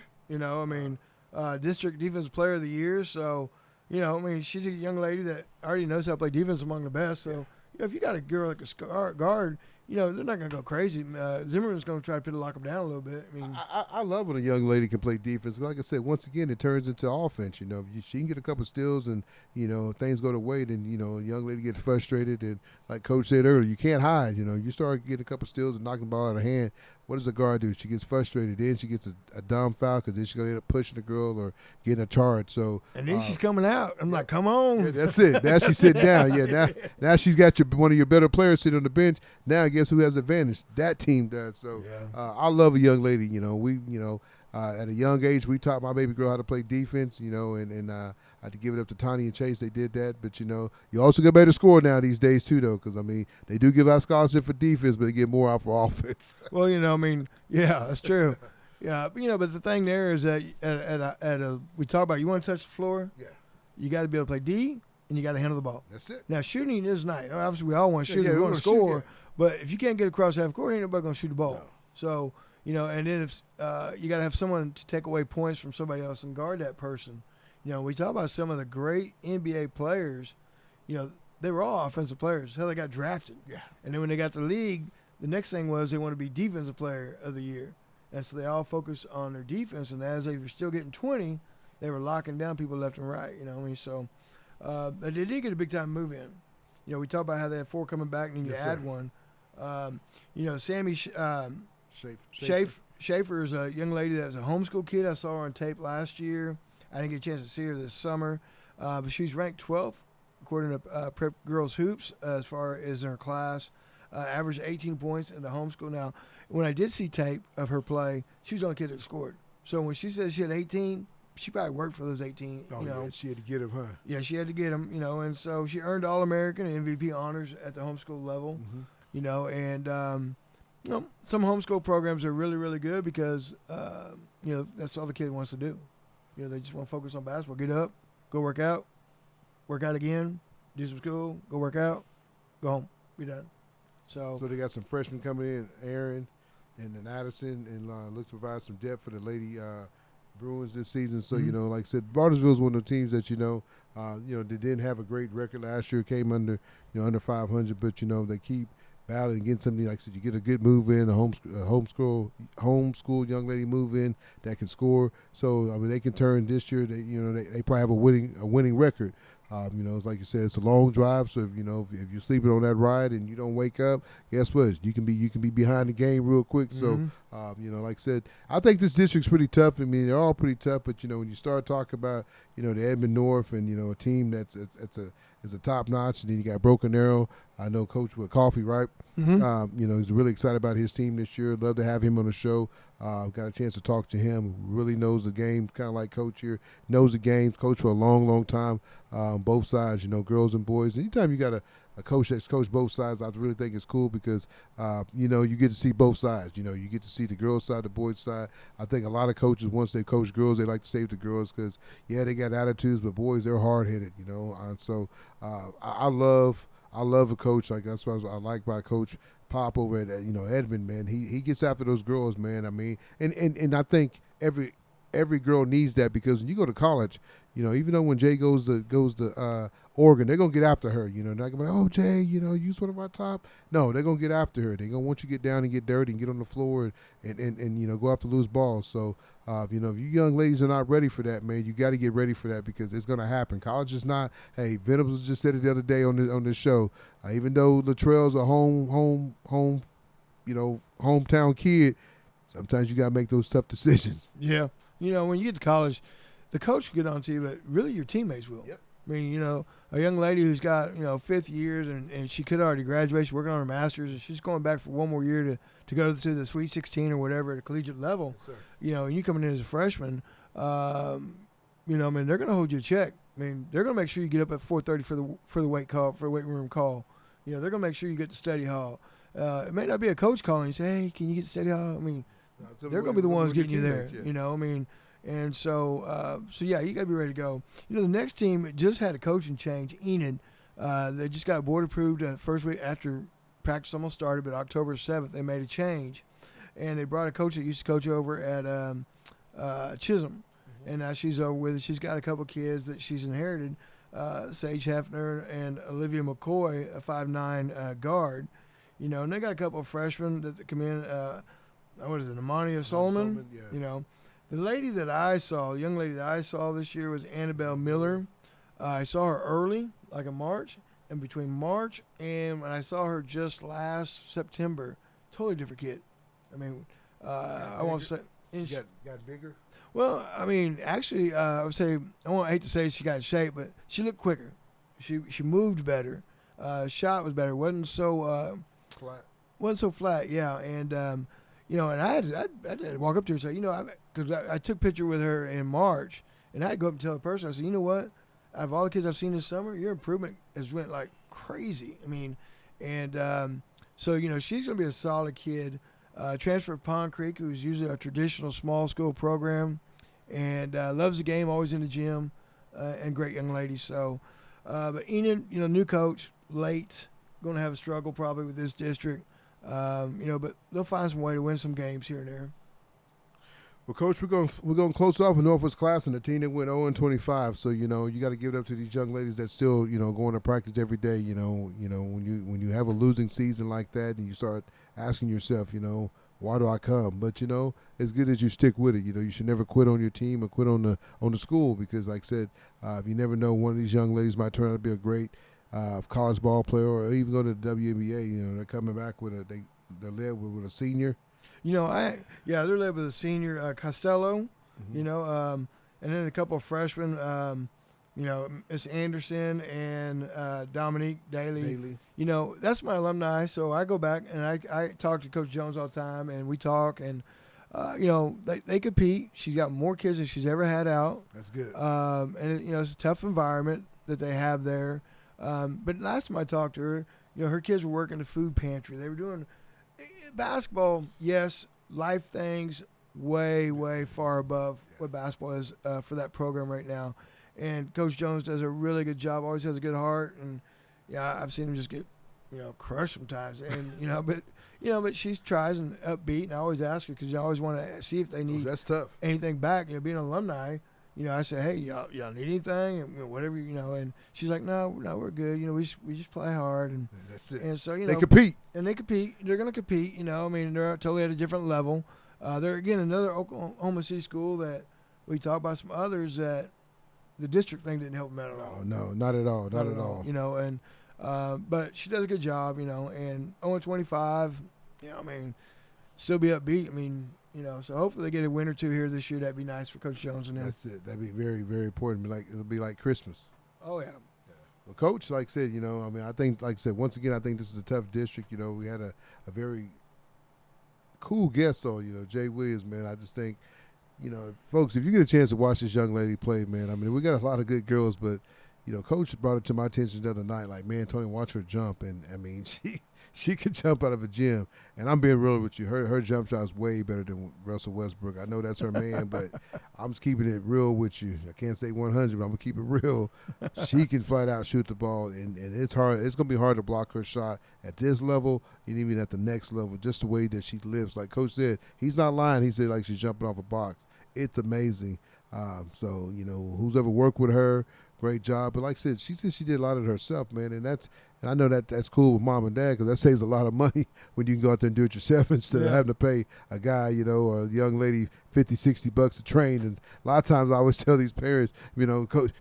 District Defensive Player of the Year. So, she's a young lady that already knows how to play defense among the best. So, if you got a girl like a guard, they're not going to go crazy. Zimmerman's going to try to lock them down a little bit. I mean, I love when a young lady can play defense. Like I said, once again, it turns into offense. She can get a couple steals, and if things go to way, then a young lady gets frustrated, and like Coach said earlier, you can't hide. You start getting a couple steals and knocking the ball out of her hand. What does the guard do? She gets frustrated. Then she gets a dumb foul because then she's going to end up pushing the girl or getting a charge. So and then she's coming out. I'm like, come on. Yeah, that's it. Now she's sitting down. Yeah, now she's got one of your better players sitting on the bench. Now guess who has advantage? That team does. So I love a young lady. At a young age, we taught my baby girl how to play defense, and I had to give it up to Tony and Chase. They did that. But, you also get better score now these days, too, though, because, they do give out scholarship for defense, but they get more out for offense. Well, that's true. Yeah, but the thing there is that we talk about you want to touch the floor, you got to be able to play D, and you got to handle the ball. That's it. Now, shooting is nice. Obviously, we all want to shoot. We want to score. But if you can't get across half court, ain't nobody going to shoot the ball. No. So, and then if you got to have someone to take away points from somebody else and guard that person. We talk about some of the great NBA players, they were all offensive players. Hell, they got drafted. Yeah. And then when they got to the league, the next thing was they want to be defensive player of the year. And so they all focused on their defense. And as they were still getting 20, they were locking down people left and right. So they did get a big-time move in. We talk about how they had 4 coming back and then you add one. Sammy Schaefer is a young lady that was a homeschool kid. I saw her on tape last year. I didn't get a chance to see her this summer. But she's ranked 12th, according to Prep Girls Hoops, as far as in her class. Averaged 18 points in the homeschool. Now, when I did see tape of her play, she was the only kid that scored. So when she said she had 18, she probably worked for those 18. Yeah, she had to get them, huh? Yeah, she had to get them, and so she earned All-American and MVP honors at the homeschool level, and some homeschool programs are really, really good because, that's all the kid wants to do. They just want to focus on basketball. Get up, go work out again, do some school, go work out, go home, be done. So they got some freshmen coming in, Aaron and then Addison, and look to provide some depth for the Lady Bruins this season. So, like I said, Bartlesville is one of the teams that, they didn't have a great record last year, came under 500, but, they keep battling and getting something. Like I said, you get a good move in, a homeschool young lady move in that can score. So, they can turn this year. They probably have a winning record. It's like you said, it's a long drive. So if you're sleeping on that ride and you don't wake up, guess what? You can be behind the game real quick. So like I said, I think this district's pretty tough. They're all pretty tough. But when you start talking about the Edmond North and a team that's is a top notch, and then you got Broken Arrow. I know Coach with Coffee, right? He's really excited about his team this year. Love to have him on the show. Got a chance to talk to him. Really knows the game, kind of like Coach here. Knows the game. Coach for a long, long time. Both sides, girls and boys. Anytime you got a coach that's coached both sides, I really think it's cool because, you get to see both sides. You get to see the girls' side, the boys' side. I think a lot of coaches, once they coach girls, they like to save the girls because, they got attitudes, but boys, they're hard-headed, And so I love a coach. Like that's what I like by Coach Pop over at Edmond, man. He gets after those girls, man. And I think every every girl needs that, because when you go to college, even though when Jay goes to Oregon, they're gonna get after her. They're not gonna be like, oh Jay, you's one of our top. No, they're gonna get after her. They're gonna want you to get down and get dirty and get on the floor and go after loose balls. So if you young ladies are not ready for that, man, you got to get ready for that, because it's gonna happen. College is not. Hey, Venoms just said it the other day on this show. Even though Latrell's a hometown kid, sometimes you gotta make those tough decisions. Yeah, when you get to college, the coach will get on to you, but really your teammates will. Yep. I mean, a young lady who's got, 5th years and she could already graduate, she's working on her master's, and she's going back for one more year to go to the Sweet 16 or whatever at a collegiate level. Yes, sir. And you coming in as a freshman, they're going to hold you a check. I mean, they're going to make sure you get up at 4:30 for the weight room call. They're going to make sure you get to study hall. It may not be a coach calling you, say, hey, can you get to study hall? I mean, they're going to be the ones getting you there, And so, yeah, you got to be ready to go. The next team just had a coaching change, Enid. They just got board approved first week after practice almost started, but October 7th they made a change. And they brought a coach that used to coach over at Chisholm. Mm-hmm. And now she's over with it. She's got a couple kids that she's inherited, Sage Hefner and Olivia McCoy, a 5'9" guard. And they got a couple of freshmen that come in. What is it, Amania Solomon? Yeah. The young lady that I saw this year was Annabelle Miller. I saw her early, like in March, and between March and when I saw her just last September, totally different kid. I mean, I won't say she got bigger. Well, I mean, actually, I would say I hate to say she got in shape, but she looked quicker. She moved better. Shot was better. Wasn't so flat. Wasn't so flat. Yeah, and and I had to walk up to her and say, because I took a picture with her in March, and I had to go up and tell the person, I said, you know what? Out of all the kids I've seen this summer, your improvement has went like crazy. I mean, and so, she's going to be a solid kid. Transfer from Pond Creek, who's usually a traditional small school program, and loves the game, always in the gym, and great young lady. So, but Enid, new coach, late, going to have a struggle probably with this district. But they'll find some way to win some games here and there. Well, Coach, we're going to close off with Northwest Class and the team that went 0-25. So you got to give it up to these young ladies that still going to practice every day. When you have a losing season like that, and you start asking yourself, why do I come? But as good as you stick with it, you should never quit on your team or quit on the school, because, like I said, you never know, one of these young ladies might turn out to be a great college ball player, or even go to the WNBA. They're coming back they're led with a senior. They're led with a senior, Costello, Mm-hmm. And then a couple of freshmen, Miss Anderson and Dominique Daly. That's my alumni, so I go back and I talk to Coach Jones all the time, and we talk, and they compete. She's got more kids than she's ever had out. That's good. And it's a tough environment that they have there. But last time I talked to her, her kids were working the food pantry. They were doing basketball, yes, life things way, way far above what basketball is for that program right now. And Coach Jones does a really good job, always has a good heart. And, I've seen him just get, crushed sometimes. And, but she tries and upbeat. And I always ask her, because you always want to see if they need that's tough. Anything back. Being an alumni, I say, hey, y'all need anything? And, whatever, and she's like, no, we're good. We just play hard. And that's it. And so, they compete. And they compete. They're going to compete, they're totally at a different level. They're, again, another Oklahoma City school that we talk about some others that the district thing didn't help them out at all. No, not at all. Not at all. And but she does a good job, and 0-25, still be upbeat. So hopefully they get a win or two here this year. That'd be nice for Coach Jones and them. That's it. That'd be very, very important. It'll be like Christmas. Oh, yeah. Well, Coach, like I said, I think, like I said, once again, I think this is a tough district. We had a very cool guest on, Jay Williams, man. I just think, folks, if you get a chance to watch this young lady play, man, we got a lot of good girls, but, Coach brought it to my attention the other night, like, man, Tony, watch her jump. And, she could jump out of a gym. And I'm being real with you. Her jump shot is way better than Russell Westbrook. I know that's her man, but I'm just keeping it real with you. I can't say 100, but I'm going to keep it real. She can flat out shoot the ball, and it's hard. It's going to be hard to block her shot at this level and even at the next level, just the way that she lives. Like Coach said, he's not lying. He said, like, she's jumping off a box. it's amazing. So, who's ever worked with her, great job. But like I said she did a lot of it herself, man. And I know that's cool with mom and dad because that saves a lot of money when you can go out there and do it yourself instead of having to pay a guy, or a young lady $50-$60 to train. And a lot of times I always tell these parents,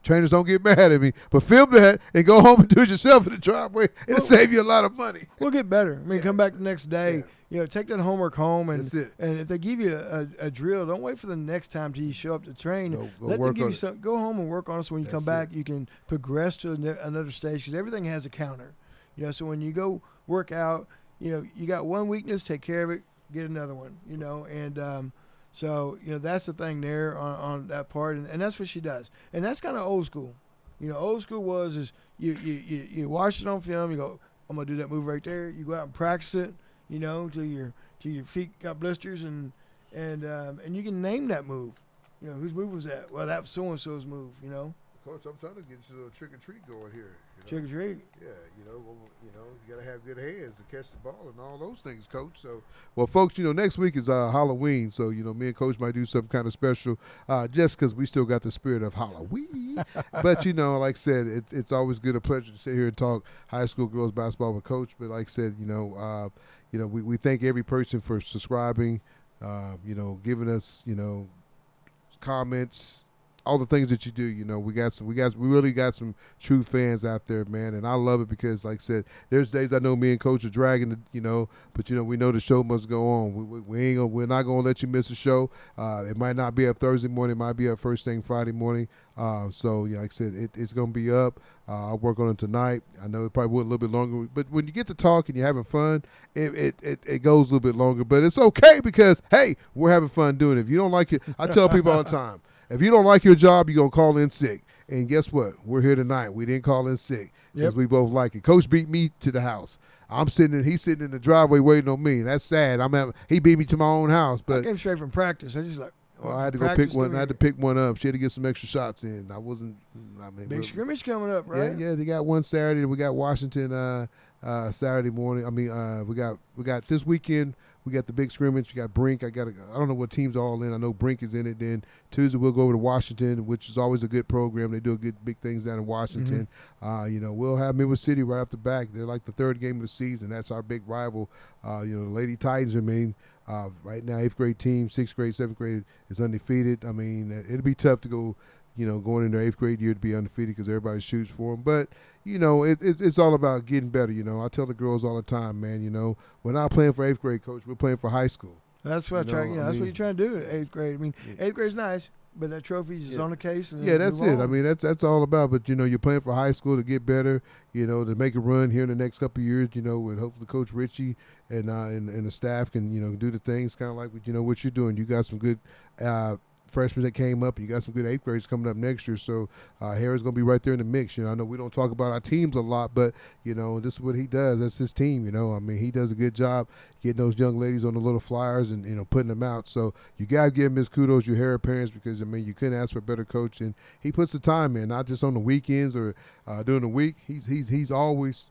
trainers don't get mad at me, but film that and go home and do it yourself in the driveway. It'll save you a lot of money. We'll get better. Come back the next day. Yeah. Take that homework home, and if they give you a drill, don't wait for the next time till you show up to train. Let them give you something. Go home and work on it so when you come back, you can progress to another stage because everything has a counter. So when you go work out, you got one weakness, take care of it, get another one, and so that's the thing there on that part, and that's what she does, and that's kind of old school. Old school is you watch it on film, you go, I'm gonna do that move right there. You go out and practice it. Till your feet got blisters, and you can name that move. Whose move was that? Well, that was so and so's move. Coach, I'm trying to get you a little trick or treat going here. Trick or treat. Yeah, you gotta have good hands to catch the ball and all those things, Coach. So, well, folks, next week is Halloween, so me and Coach might do something kind of special, just because we still got the spirit of Halloween. But like I said, it's always a pleasure to sit here and talk high school girls basketball with Coach. But like I said, we thank every person for subscribing, giving us, comments, all the things that you do. We really got some true fans out there, man, and I love it because, like I said, there's days I know me and Coach are dragging it, but we know the show must go on. We're not gonna let you miss a show. It might not be up Thursday morning, it might be up first thing Friday morning. So like I said, it's gonna be up. I'll work on it tonight. I know it probably went a little bit longer, but when you get to talk and you're having fun, it goes a little bit longer. But it's okay because hey, we're having fun doing it. If you don't like it, I tell people all the time. If you don't like your job, you're going to call in sick. And guess what? We're here tonight. We didn't call in sick because we both like it. Coach beat me to the house. He's sitting in the driveway waiting on me. That's sad. He beat me to my own house. But I came straight from practice. I had to go pick one. I had to pick one up. She had to get some extra shots in. Big scrimmage coming up, right? Yeah. They got one Saturday. We got Washington Saturday morning. We got this weekend. We got the big scrimmage. You got Brink. I don't know what team's all in. I know Brink is in it. Then Tuesday we'll go over to Washington, which is always a good program. They do big things down in Washington. Mm-hmm. We'll have Midwest City right off the back. They're like the third game of the season. That's our big rival. The Lady Titans. Right now 8th grade team, 6th grade, 7th grade is undefeated. It'll be tough to go. Going in their 8th grade year to be undefeated because everybody shoots for them. But, it's all about getting better, I tell the girls all the time, man, we're not playing for 8th grade, Coach. We're playing for high school. That's what that's what you're trying to do in 8th grade. 8th grade's nice, but that trophy is on the case. And that's it. That's all about. But, you're playing for high school to get better, to make a run here in the next couple of years, and hopefully Coach Richie and the staff can, do the things kind of like, what you're doing. You got some good freshmen that came up, and you got some good 8th graders coming up next year. So Harry's going to be right there in the mix. I know we don't talk about our teams a lot, but, this is what he does. That's his team, he does a good job getting those young ladies on the little flyers and, putting them out. So you got to give him his kudos, your Harry parents, because, you couldn't ask for a better coach. And he puts the time in, not just on the weekends or during the week. He's always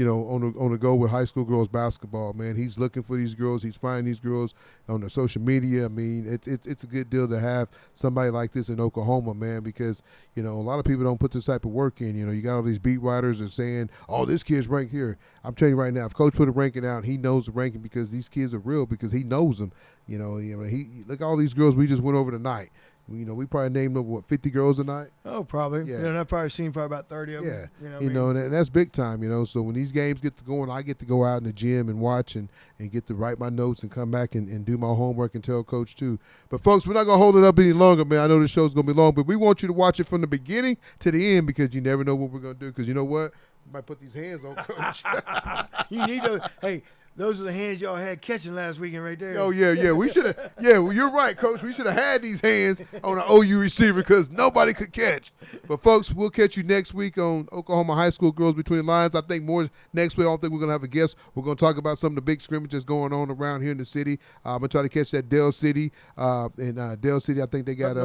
on the go with high school girls basketball, man. He's looking for these girls. He's finding these girls on the social media. It's a good deal to have somebody like this in Oklahoma, man, because, a lot of people don't put this type of work in. You got all these beat writers that are saying, oh, this kid's ranked here. I'm telling you right now, if Coach put a ranking out, he knows the ranking because these kids are real because he knows them. He look at all these girls we just went over tonight. We probably named over 50 girls a night. Oh, probably. Yeah, and I've probably seen about 30 of them. Yeah, and that's big time. So when these games get to going, I get to go out in the gym and watch and get to write my notes and come back and do my homework and tell Coach too. But folks, we're not gonna hold it up any longer, man. I know the show's gonna be long, but we want you to watch it from the beginning to the end because you never know what we're gonna do. Because you know what, we might put these hands on Coach. You need those. Hey. Those are the hands y'all had catching last weekend right there. Oh, yeah. We should have. Yeah, well, you're right, Coach. We should have had these hands on an OU receiver because nobody could catch. But, folks, we'll catch you next week on Oklahoma High School Girls Between the Lines. I think more next week. I don't think we're going to have a guest. We're going to talk about some of the big scrimmages going on around here in the city. I'm going to try to catch that Dell City. In Dell City, I think they got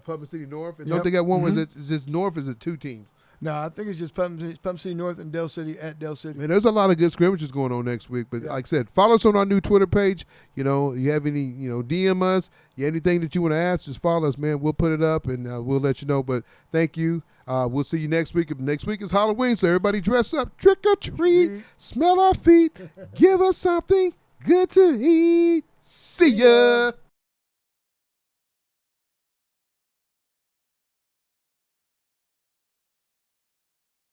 Public City North. And don't they got one? Mm-hmm. Is it just North? Is it two teams? No, I think it's just Pump City North and Dell City at Dell City. Man, there's a lot of good scrimmages going on next week. But like I said, follow us on our new Twitter page. You know, you have any, DM us. You have anything that you want to ask, just follow us, man. We'll put it up and we'll let you know. But thank you. We'll see you next week. Next week is Halloween, so everybody dress up, trick or treat, smell our feet, give us something good to eat. See ya.